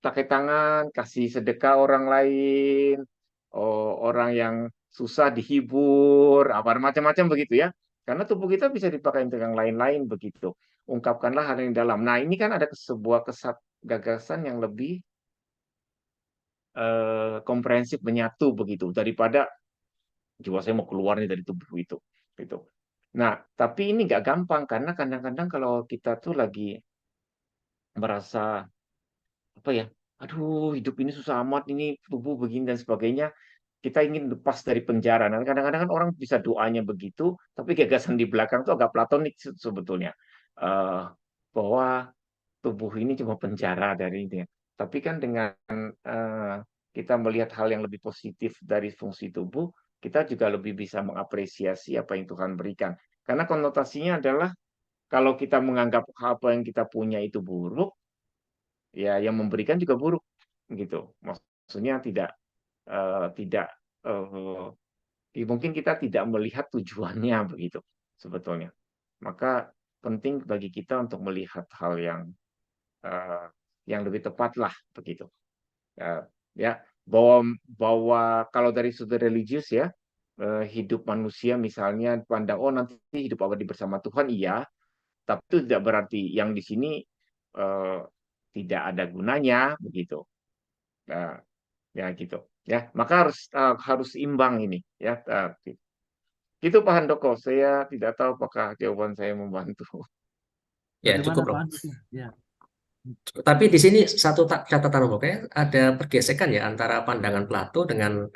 pakai tangan, kasih sedekah orang lain, orang yang susah dihibur, apa macam-macam begitu ya. Karena tubuh kita bisa dipakai untuk yang lain-lain begitu. Ungkapkanlah hal yang dalam. Nah, ini kan ada sebuah gagasan yang lebih komprehensif, menyatu begitu daripada jiwa saya mau keluar nih dari tubuh itu gitu. Nah, tapi ini nggak gampang karena kadang-kadang kalau kita tuh lagi merasa aduh hidup ini susah amat, ini tubuh begini dan sebagainya, kita ingin lepas dari penjara. Nah, kadang-kadang kan orang bisa doanya begitu, tapi gagasan di belakang tuh agak platonik sebetulnya. Eh, Bahwa tubuh ini cuma penjara dari ini. Tapi kan dengan eh, kita melihat hal yang lebih positif dari fungsi tubuh, kita juga lebih bisa mengapresiasi apa yang Tuhan berikan. Karena konotasinya adalah kalau kita menganggap apa yang kita punya itu buruk, ya yang memberikan juga buruk, gitu. Maksudnya tidak mungkin kita tidak melihat tujuannya begitu sebetulnya. Maka penting bagi kita untuk melihat hal yang lebih tepat lah begitu. Ya, bahwa kalau dari sudut religius ya, hidup manusia misalnya pandang oh nanti hidup abadi bersama Tuhan, iya, tapi itu tidak berarti yang di sini tidak ada gunanya begitu. Ya gitu. Ya, maka harus imbang ini ya. Itu Pak Handoko. Saya tidak tahu apakah jawaban saya membantu. Ya, Bagaimana cukup, Pak Romo. Andoko? Ya, Tapi di sini satu catatan, Romo, kayak ada pergesekan ya antara pandangan Plato dengan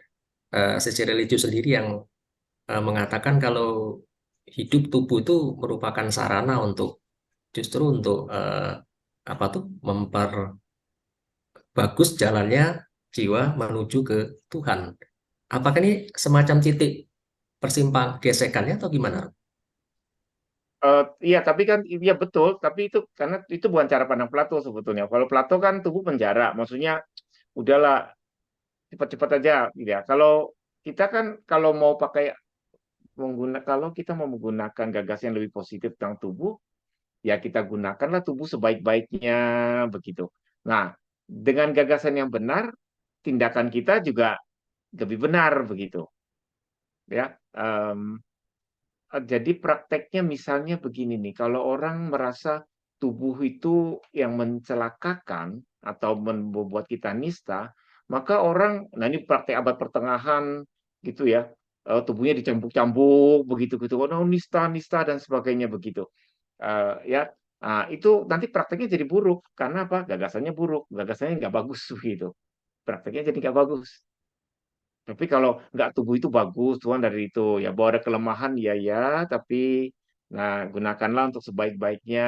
sisi religius sendiri yang mengatakan kalau hidup tubuh itu merupakan sarana untuk justru untuk apa tuh memperbagus jalannya jiwa menuju ke Tuhan. Apakah ini semacam titik persimpang gesekannya atau gimana? Iya, tapi kan iya betul, tapi itu karena itu bukan cara pandang Plato sebetulnya. Kalau Plato kan tubuh penjara, maksudnya udahlah cepat-cepat aja gitu ya. Kalau kita kan kalau mau kalau kita mau menggunakan gagasan yang lebih positif tentang tubuh, ya kita gunakanlah tubuh sebaik-baiknya begitu. Nah, dengan gagasan yang benar, tindakan kita juga lebih benar begitu. Ya, jadi prakteknya misalnya begini nih, kalau orang merasa tubuh itu yang mencelakakan atau membuat kita nista, maka orang, nah ini praktek abad pertengahan gitu ya, tubuhnya dicambuk-cambuk begitu gitu, oh nista, nista dan sebagainya begitu. Ya, itu nanti prakteknya jadi buruk karena apa? Gagasannya buruk, gagasannya nggak bagus begitu, prakteknya jadi nggak bagus. Tapi kalau nggak tubuh itu bagus, Tuhan dari itu ya bahwa ada kelemahan ya, tapi nah gunakanlah untuk sebaik-baiknya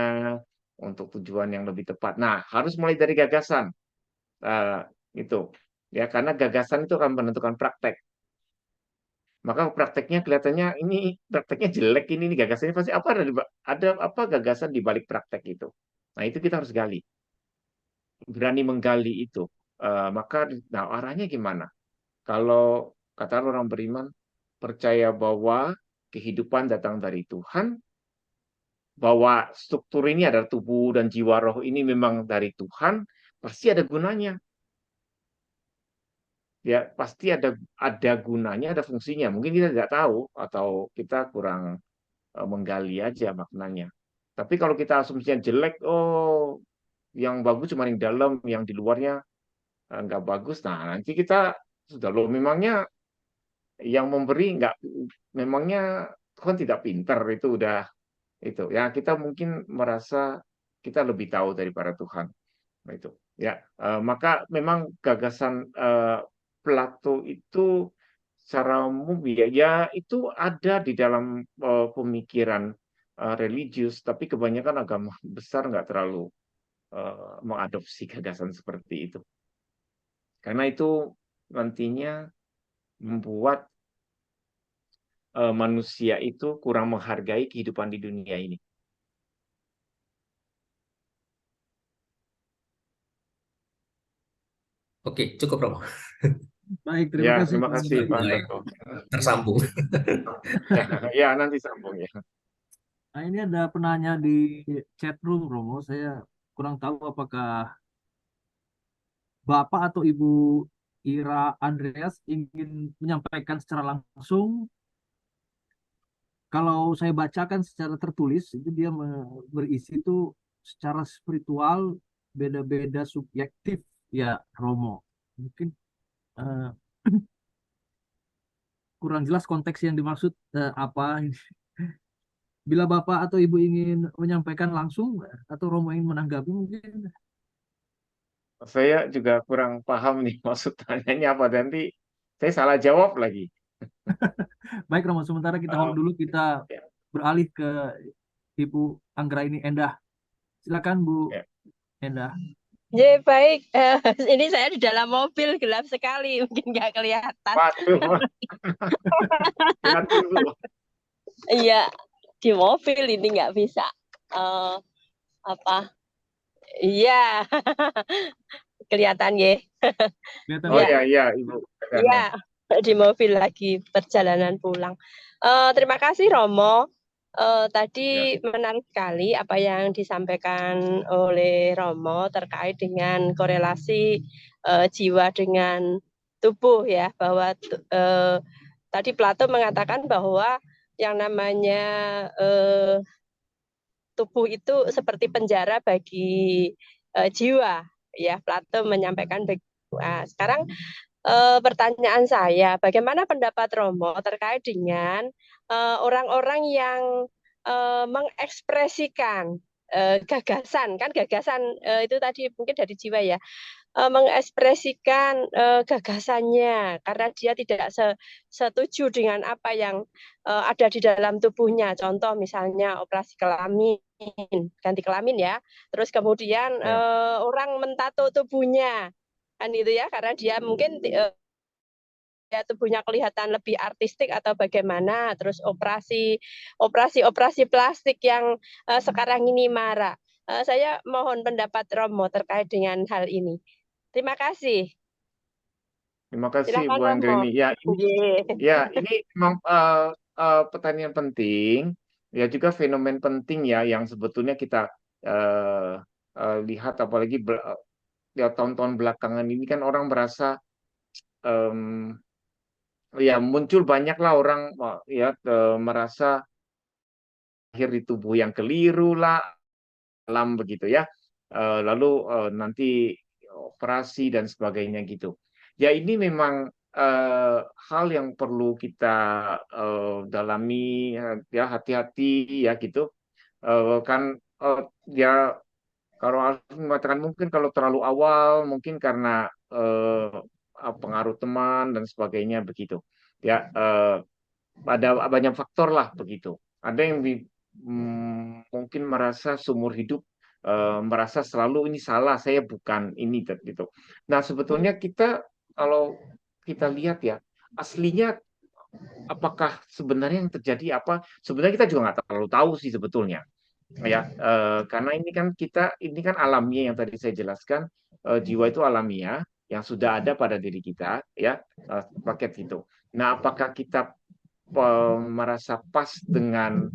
untuk tujuan yang lebih tepat. Nah, harus mulai dari gagasan. Eh, itu ya karena gagasan itu akan menentukan praktek. Maka prakteknya kelihatannya ini prakteknya jelek ini gagasannya pasti ada apa gagasan di balik praktek itu. Nah, itu kita harus gali. Berani menggali itu. Maka nah arahnya gimana? Kalau kata orang beriman, percaya bahwa kehidupan datang dari Tuhan, bahwa struktur ini adalah tubuh dan jiwa roh ini memang dari Tuhan, pasti ada gunanya. Ya, pasti ada gunanya, ada fungsinya. Mungkin kita tidak tahu atau kita kurang menggali aja maknanya. Tapi kalau kita asumsinya jelek, oh yang bagus cuma yang dalam, yang di luarnya nggak bagus. Nah, nanti kita sudah loh memangnya yang memberi nggak memangnya Tuhan tidak pintar itu udah itu ya kita mungkin merasa kita lebih tahu daripada Tuhan. Nah, itu ya maka memang gagasan Plato itu secara umum ya itu ada di dalam pemikiran religius, tapi kebanyakan agama besar nggak terlalu mengadopsi gagasan seperti itu karena itu nantinya membuat manusia itu kurang menghargai kehidupan di dunia ini. Oke, cukup, Romo. baik, terima Ya, kasih terima Pak kasih Andoko. Pak Baik, Handoko. tersambung. Ya, nanti sambung ya. Nah, ini ada penanya di chat room, Romo. Saya kurang tahu apakah Bapak atau Ibu Ira Andreas ingin menyampaikan secara langsung. Kalau saya bacakan secara tertulis, itu dia berisi itu secara spiritual beda-beda subjektif ya, Romo. Mungkin eh, kurang jelas konteks yang dimaksud apa. Bila Bapak atau Ibu ingin menyampaikan langsung atau Romo ingin menanggapi mungkin. Saya juga kurang paham nih maksud tanyanya apa nanti saya salah jawab lagi. Baik Romo, sementara kita hold dulu, kita Ya, beralih ke Ibu Anggra ini Endah. Silakan Bu ya. Endah. Ya baik, ini saya di dalam mobil gelap sekali, mungkin nggak kelihatan. Waduh. Hati-hati, Bu. Iya, di mobil ini nggak bisa. Apa? Iya, kelihatan ya. Kelihatan, Oh Bu. ya, Ibu. Iya, di mobil lagi perjalanan pulang. Terima kasih Romo. Tadi menarik sekali apa yang disampaikan oleh Romo terkait dengan korelasi jiwa dengan tubuh ya, bahwa tadi Plato mengatakan bahwa yang namanya tubuh itu seperti penjara bagi jiwa ya, Plato menyampaikan begitu. Nah, sekarang pertanyaan saya, bagaimana pendapat Romo terkait dengan orang-orang yang mengekspresikan gagasan, kan gagasan itu tadi mungkin dari jiwa ya, mengekspresikan gagasannya karena dia tidak setuju dengan apa yang ada di dalam tubuhnya. Contoh misalnya operasi kelamin, ganti kelamin ya. Terus kemudian Ya. orang mentato tubuhnya, kan itu ya, karena dia mungkin ya tubuhnya kelihatan lebih artistik atau bagaimana. Terus operasi plastik yang sekarang ini marak. Saya mohon pendapat Romo terkait dengan hal ini. Terima kasih. Terima kasih Silakan Bu Romo. Anggreni. Ini memang pertanyaan penting, ya juga fenomen penting ya yang sebetulnya kita lihat apalagi ya tahun-tahun belakangan ini kan orang merasa ya muncul banyaklah orang ya merasa lahir di tubuh yang keliru lah, alam begitu ya. Lalu nanti operasi dan sebagainya gitu. Ya ini memang hal yang perlu kita dalami ya, hati-hati ya gitu. Kan ya kalau harus mengatakan mungkin kalau terlalu awal mungkin karena pengaruh teman dan sebagainya begitu. Ya ada banyak faktor lah begitu. Ada yang mungkin merasa seumur hidup merasa selalu ini salah, saya bukan ini gitu. Nah, sebetulnya kita kalau kita lihat ya, aslinya apakah sebenarnya yang terjadi apa? Sebenarnya kita juga nggak terlalu tahu sih sebetulnya. Ya, karena ini kan alamiah yang tadi saya jelaskan, jiwa itu alamiah yang sudah ada pada diri kita ya, paket itu. Nah, apakah kita merasa pas dengan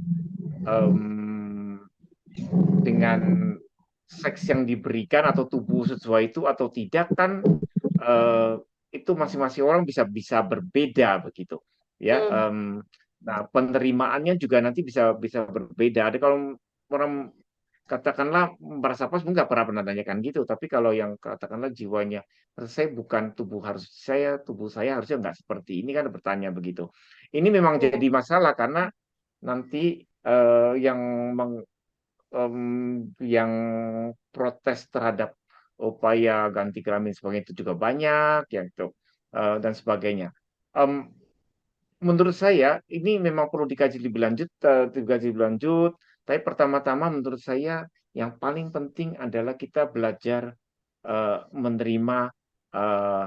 seks yang diberikan atau tubuh sesuai itu atau tidak kan itu masing-masing orang bisa bisa berbeda begitu ya. Nah, penerimaannya juga nanti bisa bisa berbeda. Ada kalau orang katakanlah merasa pas nggak pernah tanyakan gitu, tapi kalau yang katakanlah jiwanya saya bukan tubuh saya harusnya nggak seperti ini kan bertanya begitu. Ini memang jadi masalah karena nanti yang yang protes terhadap upaya ganti kelamin sebagainya itu juga banyak ya itu dan sebagainya. Menurut saya ini memang perlu dikaji lebih lanjut, tapi pertama-tama menurut saya yang paling penting adalah kita belajar menerima eh,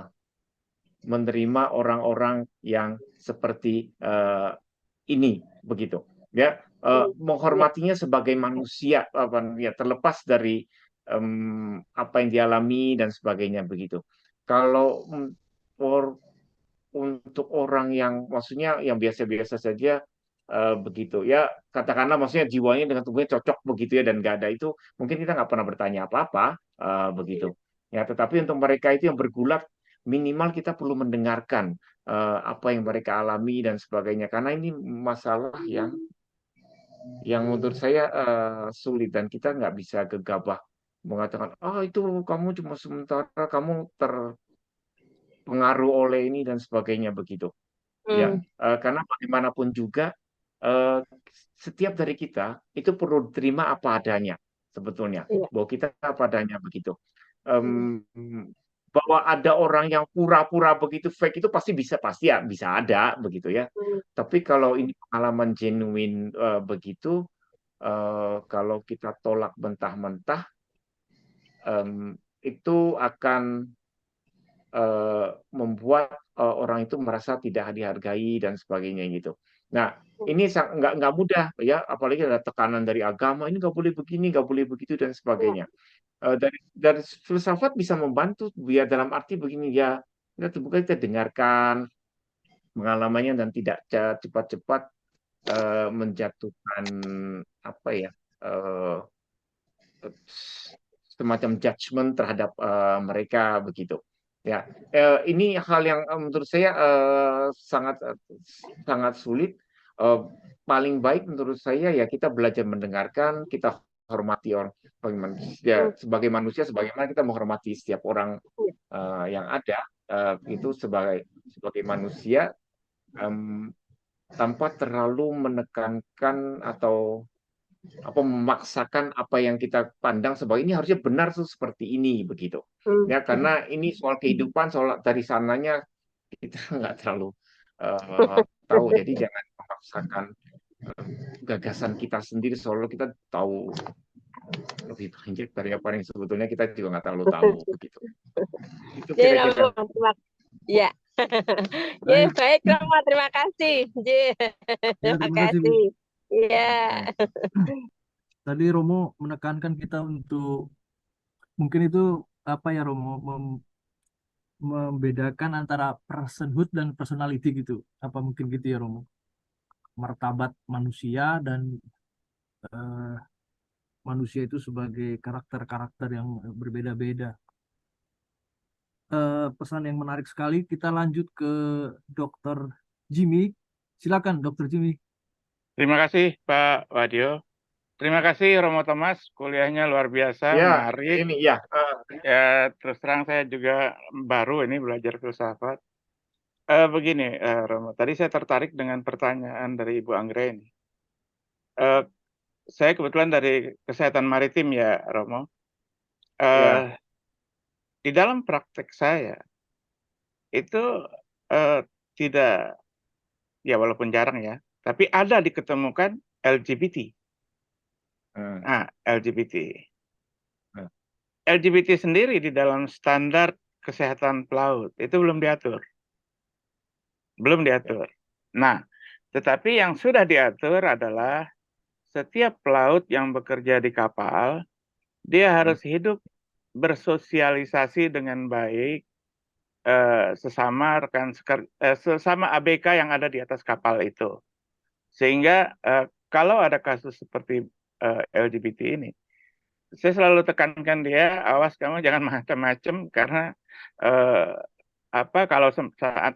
menerima orang-orang yang seperti ini begitu ya, menghormatinya sebagai manusia ya, terlepas dari apa yang dialami dan sebagainya begitu. Kalau untuk orang yang maksudnya yang biasa-biasa saja begitu ya, katakanlah maksudnya jiwanya dengan tubuhnya cocok begitu ya dan nggak ada itu, mungkin kita nggak pernah bertanya apa-apa begitu ya. Tetapi untuk mereka itu yang bergulat, minimal kita perlu mendengarkan apa yang mereka alami dan sebagainya, karena ini masalah yang menurut saya sulit dan kita nggak bisa gegabah mengatakan itu kamu cuma sementara, kamu terpengaruh oleh ini dan sebagainya begitu ya. Karena bagaimanapun juga setiap dari kita itu perlu terima apa adanya sebetulnya, bahwa kita apa adanya begitu. Bahwa ada orang yang pura-pura begitu fake itu pasti ya bisa ada begitu ya. Tapi kalau ini pengalaman genuine begitu, kalau kita tolak mentah-mentah itu akan membuat orang itu merasa tidak dihargai dan sebagainya gitu. Nah, ini nggak mudah ya, apalagi ada tekanan dari agama, ini nggak boleh begini, nggak boleh begitu dan sebagainya. Dari filsafat bisa membantu biar dalam arti begini ya, kita dengarkan pengalamannya dan tidak cepat-cepat menjatuhkan apa ya, eh, semacam judgement terhadap mereka begitu. Ya, ini hal yang menurut saya sangat sangat sulit. Eh, Paling baik menurut saya ya kita belajar mendengarkan, kita hormati orang sebagai manusia, sebagaimana kita menghormati setiap orang yang ada, itu sebagai manusia, em, tanpa terlalu menekankan atau memaksakan apa yang kita pandang sebagai ini harusnya benar tuh seperti ini begitu ya, karena ini soal kehidupan, soal dari sananya kita nggak terlalu tahu, jadi jangan memaksakan gagasan kita sendiri, soalnya kita tahu lebih banyak dari apa yang sebetulnya kita juga nggak terlalu tahu begitu. Itu Jadi kira-kira. ya. Ya, baik Romo, terima kasih. Ya, Terima terima kasih, Bu. kasih. Ya. Tadi Romo menekankan kita untuk mungkin itu apa ya Romo, membedakan antara personhood dan personality gitu. Apa mungkin gitu ya Romo? Martabat manusia dan eh, manusia itu sebagai karakter-karakter yang berbeda-beda. Pesan yang menarik sekali. Kita lanjut ke Dokter Jimmy. Silakan Dokter Jimmy. Terima kasih Pak Wadio. Terima kasih Romo Thomas, kuliahnya luar biasa, Ya, menarik. ini ya. Ya, terus terang saya juga baru ini belajar filsafat. Begini, Romo, tadi saya tertarik dengan pertanyaan dari Ibu Anggreni. Saya kebetulan dari kesehatan maritim ya, Romo. Ya. Di dalam praktek saya, itu tidak, ya walaupun jarang ya, tapi ada diketemukan LGBT. Nah, LGBT. LGBT sendiri di dalam standar kesehatan pelaut itu belum diatur. Belum diatur. Nah, tetapi yang sudah diatur adalah setiap pelaut yang bekerja di kapal, dia harus hidup bersosialisasi dengan baik sesama sesama ABK yang ada di atas kapal itu. Sehingga kalau ada kasus seperti LGBT ini, saya selalu tekankan dia, awas kamu jangan macam-macam karena kalau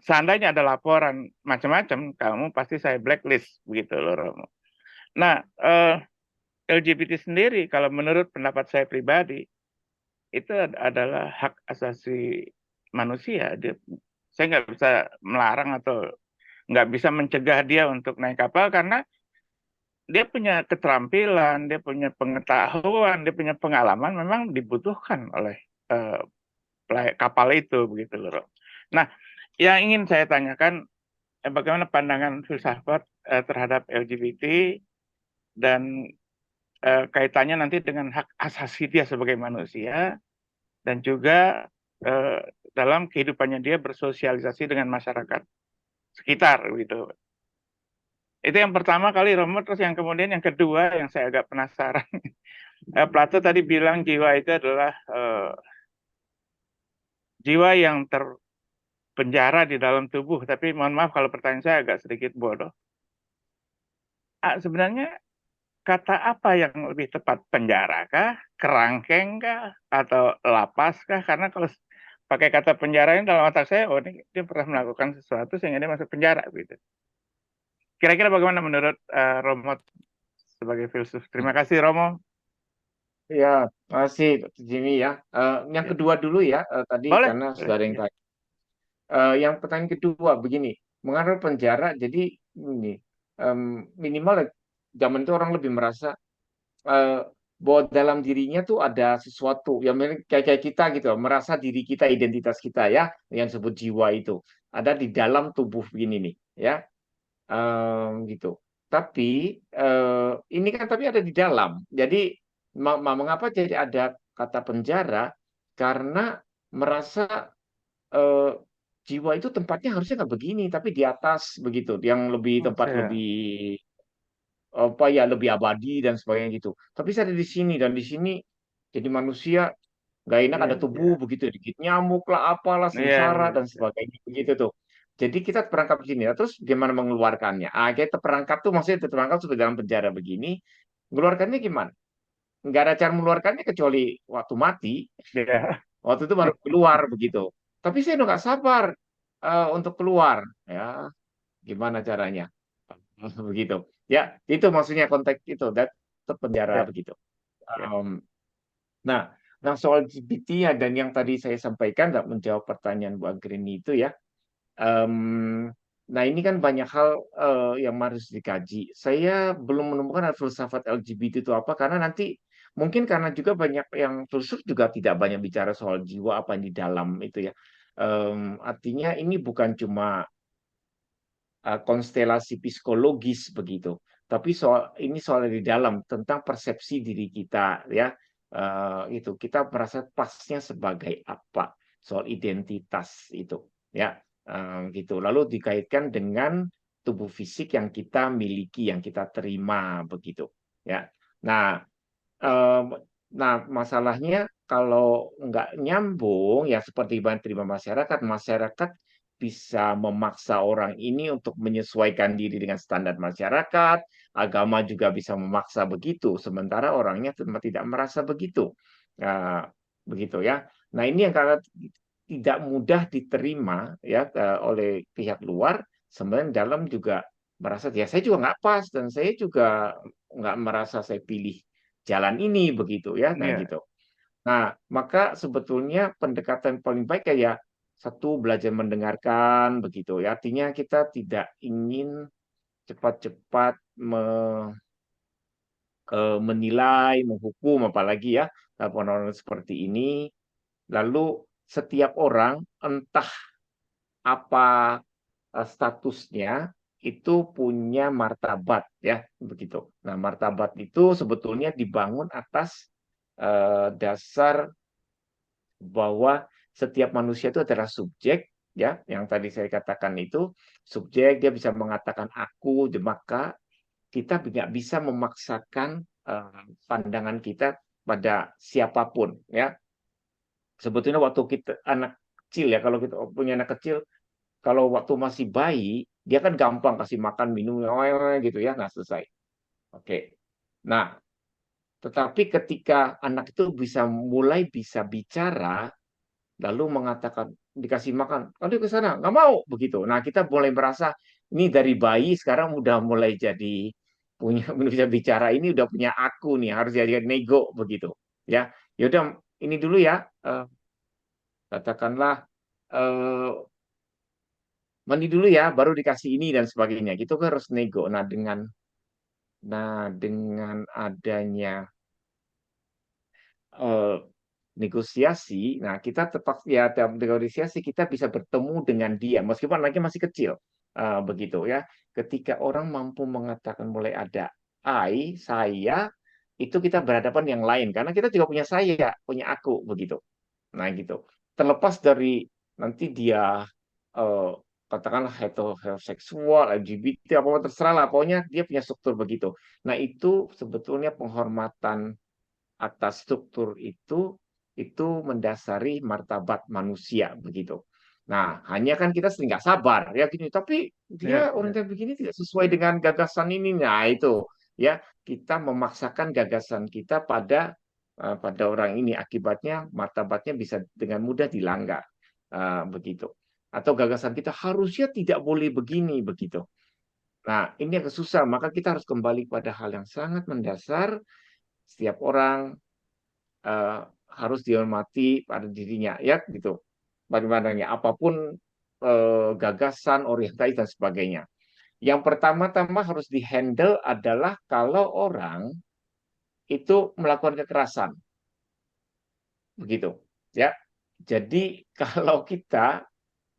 seandainya ada laporan macam-macam, kamu pasti saya blacklist begitu loh Romo. Nah, LGBT sendiri kalau menurut pendapat saya pribadi itu adalah hak asasi manusia. Saya nggak bisa melarang atau nggak bisa mencegah dia untuk naik kapal karena dia punya keterampilan, dia punya pengetahuan, dia punya pengalaman, memang dibutuhkan oleh kapal itu begitu loh. Nah, yang ingin saya tanyakan bagaimana pandangan filsafat terhadap LGBT dan kaitannya nanti dengan hak asasi dia sebagai manusia dan juga dalam kehidupannya dia bersosialisasi dengan masyarakat sekitar gitu. Itu yang pertama kali Romo, terus yang kemudian yang kedua yang saya agak penasaran. Plato tadi bilang jiwa itu adalah jiwa yang terpenjara di dalam tubuh, tapi mohon maaf kalau pertanyaan saya agak sedikit bodoh. Sebenarnya kata apa yang lebih tepat, penjara kah, kerangkeng kah, atau lapas kah? Karena kalau pakai kata penjara ini dalam otak saya, oh ini dia pernah melakukan sesuatu sehingga dia masuk penjara gitu. Kira-kira bagaimana menurut Romo sebagai filsuf? Terima kasih Romo. Ya, masih Jimmy ya. Yang kedua dulu ya, tadi Boleh. karena sudah ada yang tanya. Yang pertanyaan kedua begini, mengapa penjara? Jadi ini minimal zaman itu orang lebih merasa bahwa dalam dirinya tuh ada sesuatu yang kayak kita gitu, merasa diri kita, identitas kita ya, yang disebut jiwa itu ada di dalam tubuh begini nih, ya, gitu. Tapi ini kan tapi ada di dalam. Jadi mengapa jadi ada kata penjara? Karena merasa jiwa itu tempatnya harusnya nggak begini, tapi di atas begitu, yang lebih tempat lebih lebih abadi dan sebagainya gitu. Tapi saya ada di sini dan di sini jadi manusia nggak enak, ada tubuh begitu, dikit nyamuk lah, apalah, sengsara dan sebagainya begitu tuh. Jadi kita terperangkap di sini. Nah, terus gimana mengeluarkannya? Kita terperangkap tuh maksudnya terperangkap sudah dalam penjara begini. Mengeluarkannya gimana? Nggak ada cara mengeluarkannya kecuali waktu mati. Ya. Waktu itu baru keluar begitu. Tapi saya udah nggak sabar untuk keluar. Ya, gimana caranya? Begitu. Ya, itu maksudnya konteks itu. Penjara Ya. begitu. Nah, soal LGBT ya, dan yang tadi saya sampaikan nggak menjawab pertanyaan Bu Anggreni itu ya. Nah, ini kan banyak hal yang harus dikaji. Saya belum menemukan filsafat LGBT itu apa, karena nanti mungkin karena juga banyak yang filsuf juga tidak banyak bicara soal jiwa apa yang di dalam itu ya. Artinya ini bukan cuma konstelasi psikologis begitu, tapi ini soal di dalam tentang persepsi diri kita ya. Itu kita merasa pasnya sebagai apa, soal identitas itu ya. Gitu. Lalu dikaitkan dengan tubuh fisik yang kita miliki, yang kita terima begitu ya. Nah, masalahnya kalau nggak nyambung ya seperti terima masyarakat bisa memaksa orang ini untuk menyesuaikan diri dengan standar masyarakat, agama juga bisa memaksa begitu, sementara orangnya tidak merasa begitu, begitu ya. Nah, ini yang karena tidak mudah diterima ya oleh pihak luar, sebenarnya dalam juga merasa ya saya juga nggak pas dan saya juga nggak merasa saya pilih jalan ini begitu ya. Nah, Iya. gitu. Nah, maka sebetulnya pendekatan paling baik kayak satu belajar mendengarkan begitu ya. Artinya kita tidak ingin cepat-cepat menilai, menghukum apalagi ya orang seperti ini. Lalu setiap orang entah apa statusnya itu punya martabat ya begitu. Nah, martabat itu sebetulnya dibangun atas dasar bahwa setiap manusia itu adalah subjek ya, yang tadi saya katakan itu subjek, dia bisa mengatakan aku, maka kita tidak bisa memaksakan pandangan kita pada siapapun ya. Sebetulnya waktu kita anak kecil ya, kalau kita punya anak kecil, kalau waktu masih bayi, dia kan gampang kasih makan, minum, gitu ya, nah selesai. Oke. Nah, tetapi ketika anak itu mulai bisa bicara, lalu mengatakan dikasih makan, aduh ke sana, nggak mau begitu. Nah, kita mulai merasa ini dari bayi sekarang udah mulai jadi punya bisa bicara, ini udah punya aku nih, harus jadi nego begitu. Ya, yaudah ini dulu ya, katakanlah mandi dulu ya, baru dikasih ini dan sebagainya. Gitu kan harus nego. Nah, dengan adanya negosiasi, nah kita tetap ya dalam negosiasi kita bisa bertemu dengan dia meskipun anaknya masih kecil, begitu ya. Ketika orang mampu mengatakan mulai ada saya, itu kita berhadapan yang lain karena kita juga punya saya, punya aku begitu. Nah, gitu. Terlepas dari nanti dia katakanlah heteroseksual, LGBT, apa terserah lah, pokoknya dia punya struktur begitu. Nah, itu sebetulnya penghormatan atas struktur itu mendasari martabat manusia begitu. Nah, hanya kan kita sering nggak sabar ya gini, tapi dia orang yang begini tidak sesuai dengan gagasan ini. Nah, itu ya kita memaksakan gagasan kita pada orang ini, akibatnya martabatnya bisa dengan mudah dilanggar begitu. Atau gagasan kita harusnya tidak boleh begini begitu. Nah, ini yang susah, maka kita harus kembali pada hal yang sangat mendasar. Setiap orang harus dihormati pada dirinya ya gitu. Bagaimananya apapun gagasan, orientasi dan sebagainya. Yang pertama-tama harus dihandle adalah kalau orang itu melakukan kekerasan. Begitu, ya. Jadi kalau kita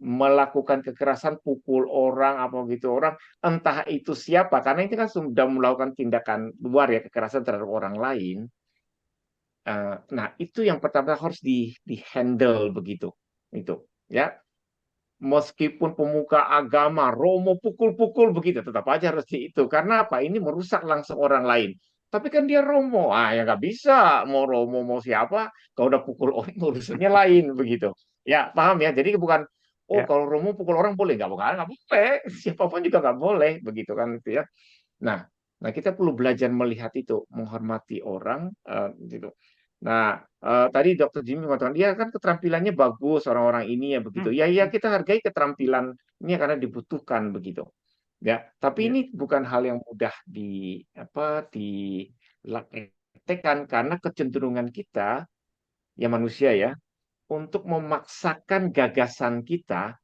melakukan kekerasan, pukul orang apa gitu orang, entah itu siapa, karena ini kan sudah melakukan tindakan luar ya, kekerasan terhadap orang lain. Nah, itu yang pertama harus di-handle begitu. Itu, ya. Meskipun pemuka agama, Romo pukul-pukul begitu, tetap aja harus itu. Karena apa? Ini merusak langsung orang lain. Tapi kan dia Romo, ya nggak bisa. Mau Romo, mau siapa, kalau udah pukul orang, urusannya lain begitu. Ya, paham ya? Jadi bukan Oh, Ya. kalau Romo pukul orang boleh? Nggak boleh. Siapapun juga nggak boleh, begitu kan itu ya. Nah, nah kita perlu belajar melihat itu, menghormati orang, gitu. Nah, tadi Dokter Jimmy mengatakan, ya kan keterampilannya bagus orang-orang ini ya begitu. Ya, ya kita hargai keterampilan ini karena dibutuhkan begitu. Ya, tapi Ya. ini bukan hal yang mudah dipraktekkan karena kecenderungan kita, ya manusia ya, untuk memaksakan gagasan kita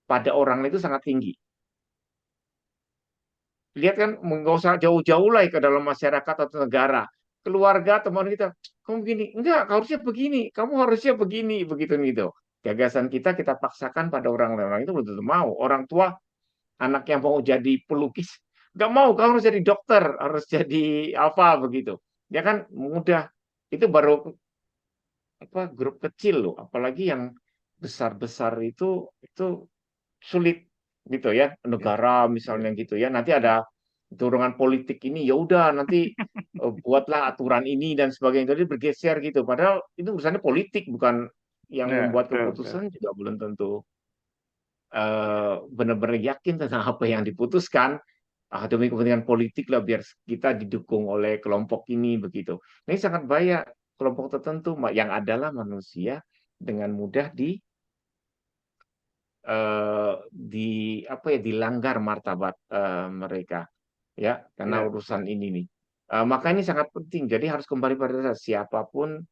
pada orang lain itu sangat tinggi. Lihat kan, nggak usah jauh-jauh lah ke dalam masyarakat atau negara. Keluarga, teman kita, kamu begini, enggak, harusnya begini, kamu harusnya begini, begitu gitu. Gagasan kita paksakan pada orang lain. Orang itu belum tentu mau. Orang tua, anak yang mau jadi pelukis, nggak mau, kamu harus jadi dokter, harus jadi apa, begitu. Ya kan, mudah. Itu baru grup kecil loh, apalagi yang besar-besar itu sulit gitu ya, negara misalnya gitu ya, nanti ada dorongan politik ini, ya udah nanti buatlah aturan ini dan sebagainya, jadi bergeser gitu, padahal itu urusannya politik, bukan yang Ya, membuat betul, betul. keputusan juga belum tentu benar-benar yakin tentang apa yang diputuskan. Demi kepentingan politik lah, biar kita didukung oleh kelompok ini begitu. Nah, ini sangat bahaya, kelompok tertentu yang adalah manusia dengan mudah dilanggar martabat mereka ya, karena Ya, urusan ini nih. Maka ini sangat penting. Jadi harus kembali pada siapapun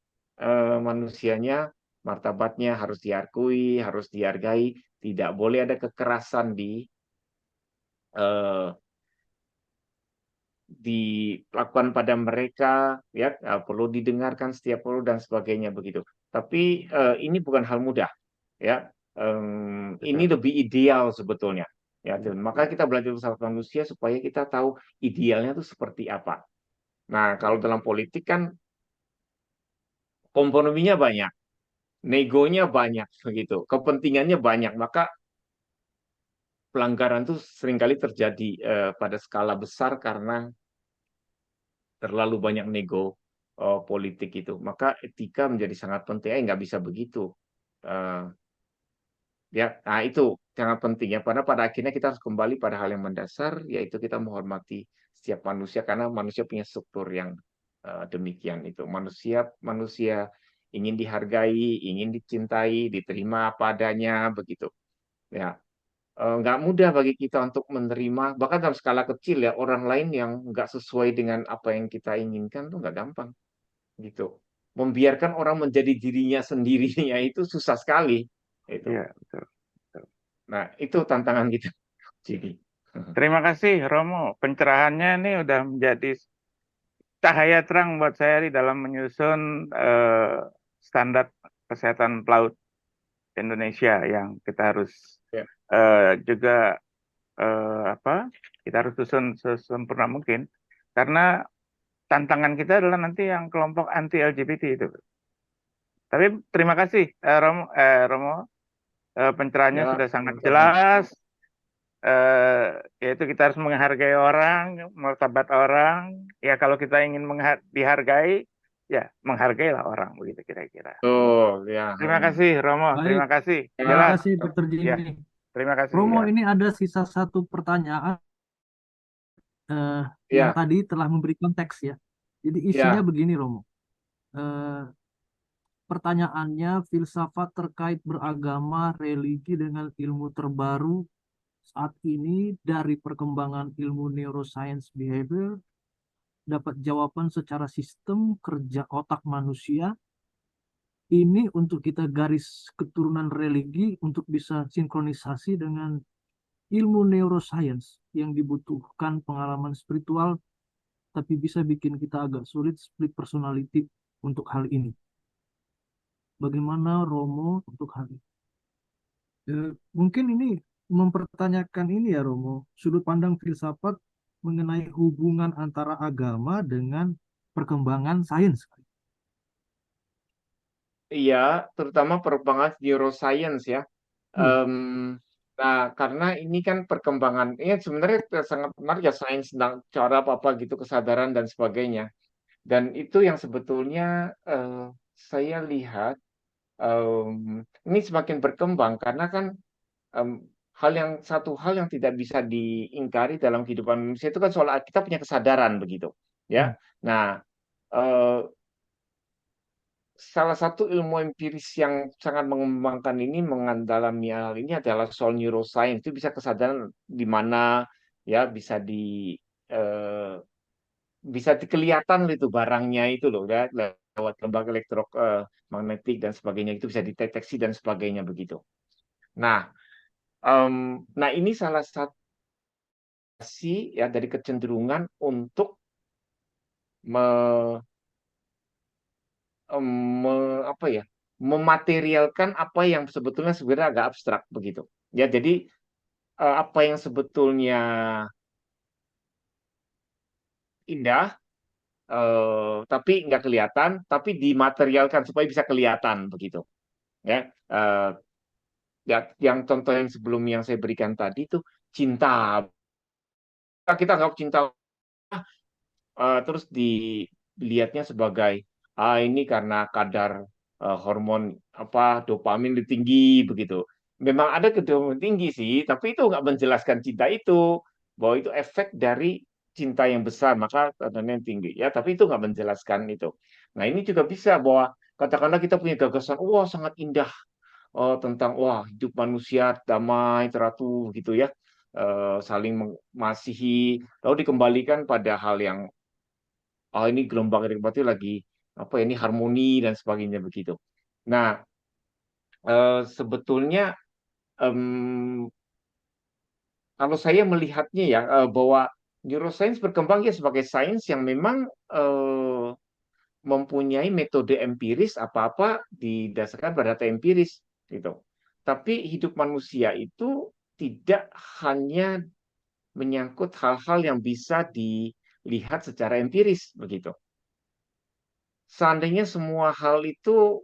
manusianya, martabatnya harus diakui, harus dihargai. Tidak boleh ada kekerasan eh, dilakukan pada mereka, ya, perlu didengarkan setiap perlu dan sebagainya begitu. Tapi ini bukan hal mudah, ya. Ini betul. lebih ideal sebetulnya, ya. Dan maka kita belajar bersama manusia supaya kita tahu idealnya itu seperti apa. Nah, kalau dalam politik kan komprominya banyak, negonya banyak, begitu, kepentingannya banyak, maka pelanggaran itu seringkali terjadi pada skala besar karena terlalu banyak nego politik itu. Maka etika menjadi sangat penting. Nggak bisa begitu. Eh, ya, nah itu sangat penting ya. Karena pada akhirnya kita harus kembali pada hal yang mendasar, yaitu kita menghormati setiap manusia karena manusia punya struktur yang demikian itu. Manusia ingin dihargai, ingin dicintai, diterima apa adanya begitu. Ya, nggak mudah bagi kita untuk menerima, bahkan dalam skala kecil ya, orang lain yang nggak sesuai dengan apa yang kita inginkan tuh nggak gampang gitu. Membiarkan orang menjadi dirinya sendirinya itu susah sekali itu. Iya, betul. Betul. Nah, itu tantangan kita. Jadi, Terima kasih Romo, pencerahannya ini udah menjadi cahaya terang buat saya di dalam menyusun standar kesehatan pelaut Indonesia yang kita harus ya, juga kita harus susun sesempurna mungkin, karena tantangan kita adalah nanti yang kelompok anti LGBT itu. Tapi terima kasih Romo, pencerahannya ya, sudah sangat sama-sama. jelas. Yaitu kita harus menghargai orang, martabat orang. Ya kalau kita ingin dihargai, ya menghargailah orang, begitu kira-kira. Tuh, ya. Terima kasih Romo, Baik, terima kasih. terima Ya, Jelas. kasih Dr. Ya, Jimmy. terima kasih Romo, ya. ini ada sisa satu pertanyaan yang ya, tadi telah memberi konteks ya. Jadi isinya ya. begini, Romo. Pertanyaannya, filsafat terkait beragama, religi dengan ilmu terbaru saat ini dari perkembangan ilmu neuroscience behavior dapat jawaban secara sistem kerja otak manusia. Ini untuk kita garis keturunan religi untuk bisa sinkronisasi dengan ilmu neuroscience yang dibutuhkan pengalaman spiritual, tapi bisa bikin kita agak sulit split personality untuk hal ini. Bagaimana Romo untuk hal ini? Mungkin ini mempertanyakan ini ya Romo, sudut pandang filsafat mengenai hubungan antara agama dengan perkembangan sains. Iya, terutama perkembangan neuroscience ya. Iya. Nah, karena ini kan perkembangan, ini sebenarnya sangat menarik ya, sains tentang cara apa gitu, kesadaran dan sebagainya. Dan itu yang sebetulnya saya lihat ini semakin berkembang karena kan satu hal yang tidak bisa diingkari dalam kehidupan manusia itu kan soal kita punya kesadaran begitu, ya. Nah, eh, salah satu ilmu empiris yang sangat mengembangkan ini mendalami hal ini adalah soal neuroscience. Itu bisa kesadaran di mana ya eh, bisa kelihatan itu barangnya itu loh ya lewat lembaga elektromagnetik dan sebagainya itu bisa dideteksi dan sebagainya begitu. Nah, nah ini salah satu ya dari kecenderungan untuk apa ya, mematerialkan apa yang sebetulnya sebenarnya agak abstrak begitu. Ya, jadi apa yang sebetulnya indah tapi nggak kelihatan, tapi dimaterialkan supaya bisa kelihatan begitu. Ya, ya yang contoh yang sebelum yang saya berikan tadi itu cinta. Kita nggak cinta terus dilihatnya sebagai ini karena kadar hormon apa dopamin tinggi begitu. Memang ada dopamin tinggi sih, tapi itu nggak menjelaskan cinta itu bahwa itu efek dari cinta yang besar maka kadarnya tinggi ya. Tapi itu nggak menjelaskan itu. Nah ini juga bisa bahwa katakanlah kita punya gagasan, wah sangat indah tentang wah hidup manusia damai teratur gitu ya. Saling mengasihi lalu dikembalikan pada hal yang ini gelombang berarti lagi apa ya, ini harmoni dan sebagainya begitu. Nah, sebetulnya kalau saya melihatnya ya bahwa neuroscience berkembang ya sebagai sains yang memang mempunyai metode empiris apa-apa didasarkan pada data empiris gitu. Tapi hidup manusia itu tidak hanya menyangkut hal-hal yang bisa dilihat secara empiris begitu. Seandainya semua hal itu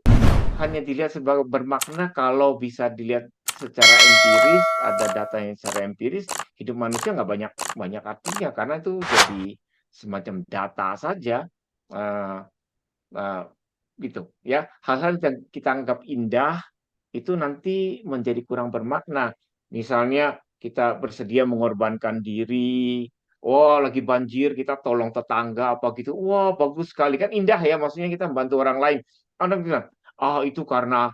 hanya dilihat sebagai bermakna kalau bisa dilihat secara empiris, ada datanya secara empiris, hidup manusia nggak banyak artinya karena itu jadi semacam data saja, gitu ya. Hal-hal yang kita anggap indah itu nanti menjadi kurang bermakna. Misalnya kita bersedia mengorbankan diri, wah lagi banjir kita tolong tetangga apa gitu, wah bagus sekali kan indah ya, maksudnya kita membantu orang lain. Anda bilang, itu karena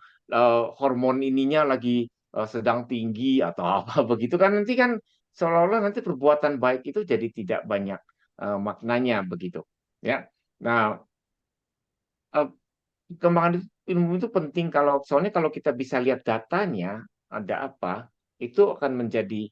hormon ininya lagi sedang tinggi atau apa begitu kan nanti kan seolah-olah nanti perbuatan baik itu jadi tidak banyak maknanya begitu ya. Nah, kembangan ilmu itu penting soalnya kalau kita bisa lihat datanya ada apa itu akan menjadi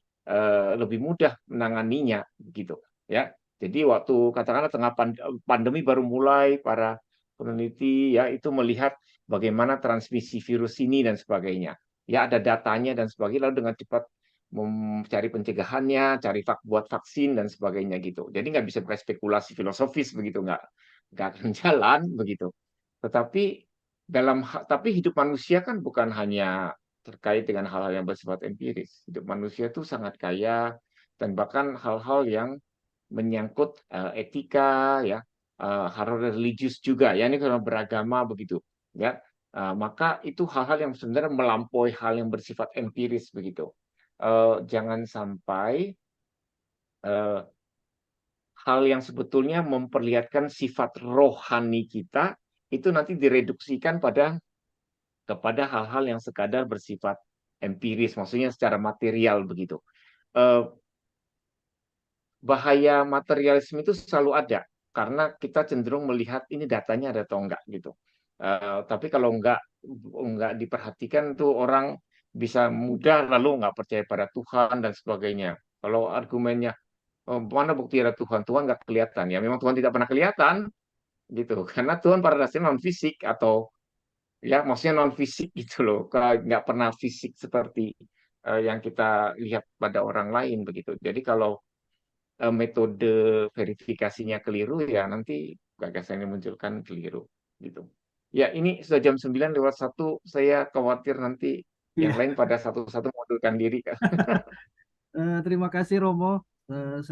lebih mudah menanganinya gitu ya. Jadi waktu katakanlah tengah pandemi baru mulai para peneliti ya itu melihat bagaimana transmisi virus ini dan sebagainya. Ya ada datanya dan sebagainya lalu dengan cepat mencari pencegahannya, cari buat vaksin dan sebagainya gitu. Jadi nggak bisa pakai spekulasi filosofis begitu nggak akan jalan begitu. Tetapi tapi hidup manusia kan bukan hanya terkait dengan hal-hal yang bersifat empiris. Hidup manusia itu sangat kaya dan bahkan hal-hal yang menyangkut etika ya, hal religius juga ya, ini kalau beragama begitu ya. Maka itu hal-hal yang sebenarnya melampaui hal yang bersifat empiris begitu. Jangan sampai hal yang sebetulnya memperlihatkan sifat rohani kita itu nanti direduksikan kepada hal-hal yang sekadar bersifat empiris, maksudnya secara material begitu. Bahaya materialisme itu selalu ada karena kita cenderung melihat ini datanya ada atau enggak gitu. Tapi kalau enggak diperhatikan tuh orang bisa mudah lalu nggak percaya pada Tuhan dan sebagainya. Kalau argumennya mana bukti ada Tuhan? Tuhan nggak kelihatan ya. Memang Tuhan tidak pernah kelihatan gitu. Karena Tuhan pada dasarnya non fisik atau ya maksudnya non fisik gitu loh. Nggak pernah fisik seperti yang kita lihat pada orang lain begitu. Jadi kalau metode verifikasinya keliru ya nanti gagasan yang munculkan keliru gitu. Ya ini sudah jam 9:01, saya khawatir nanti yang lain pada satu-satu mengundurkan diri. Terima kasih Romo.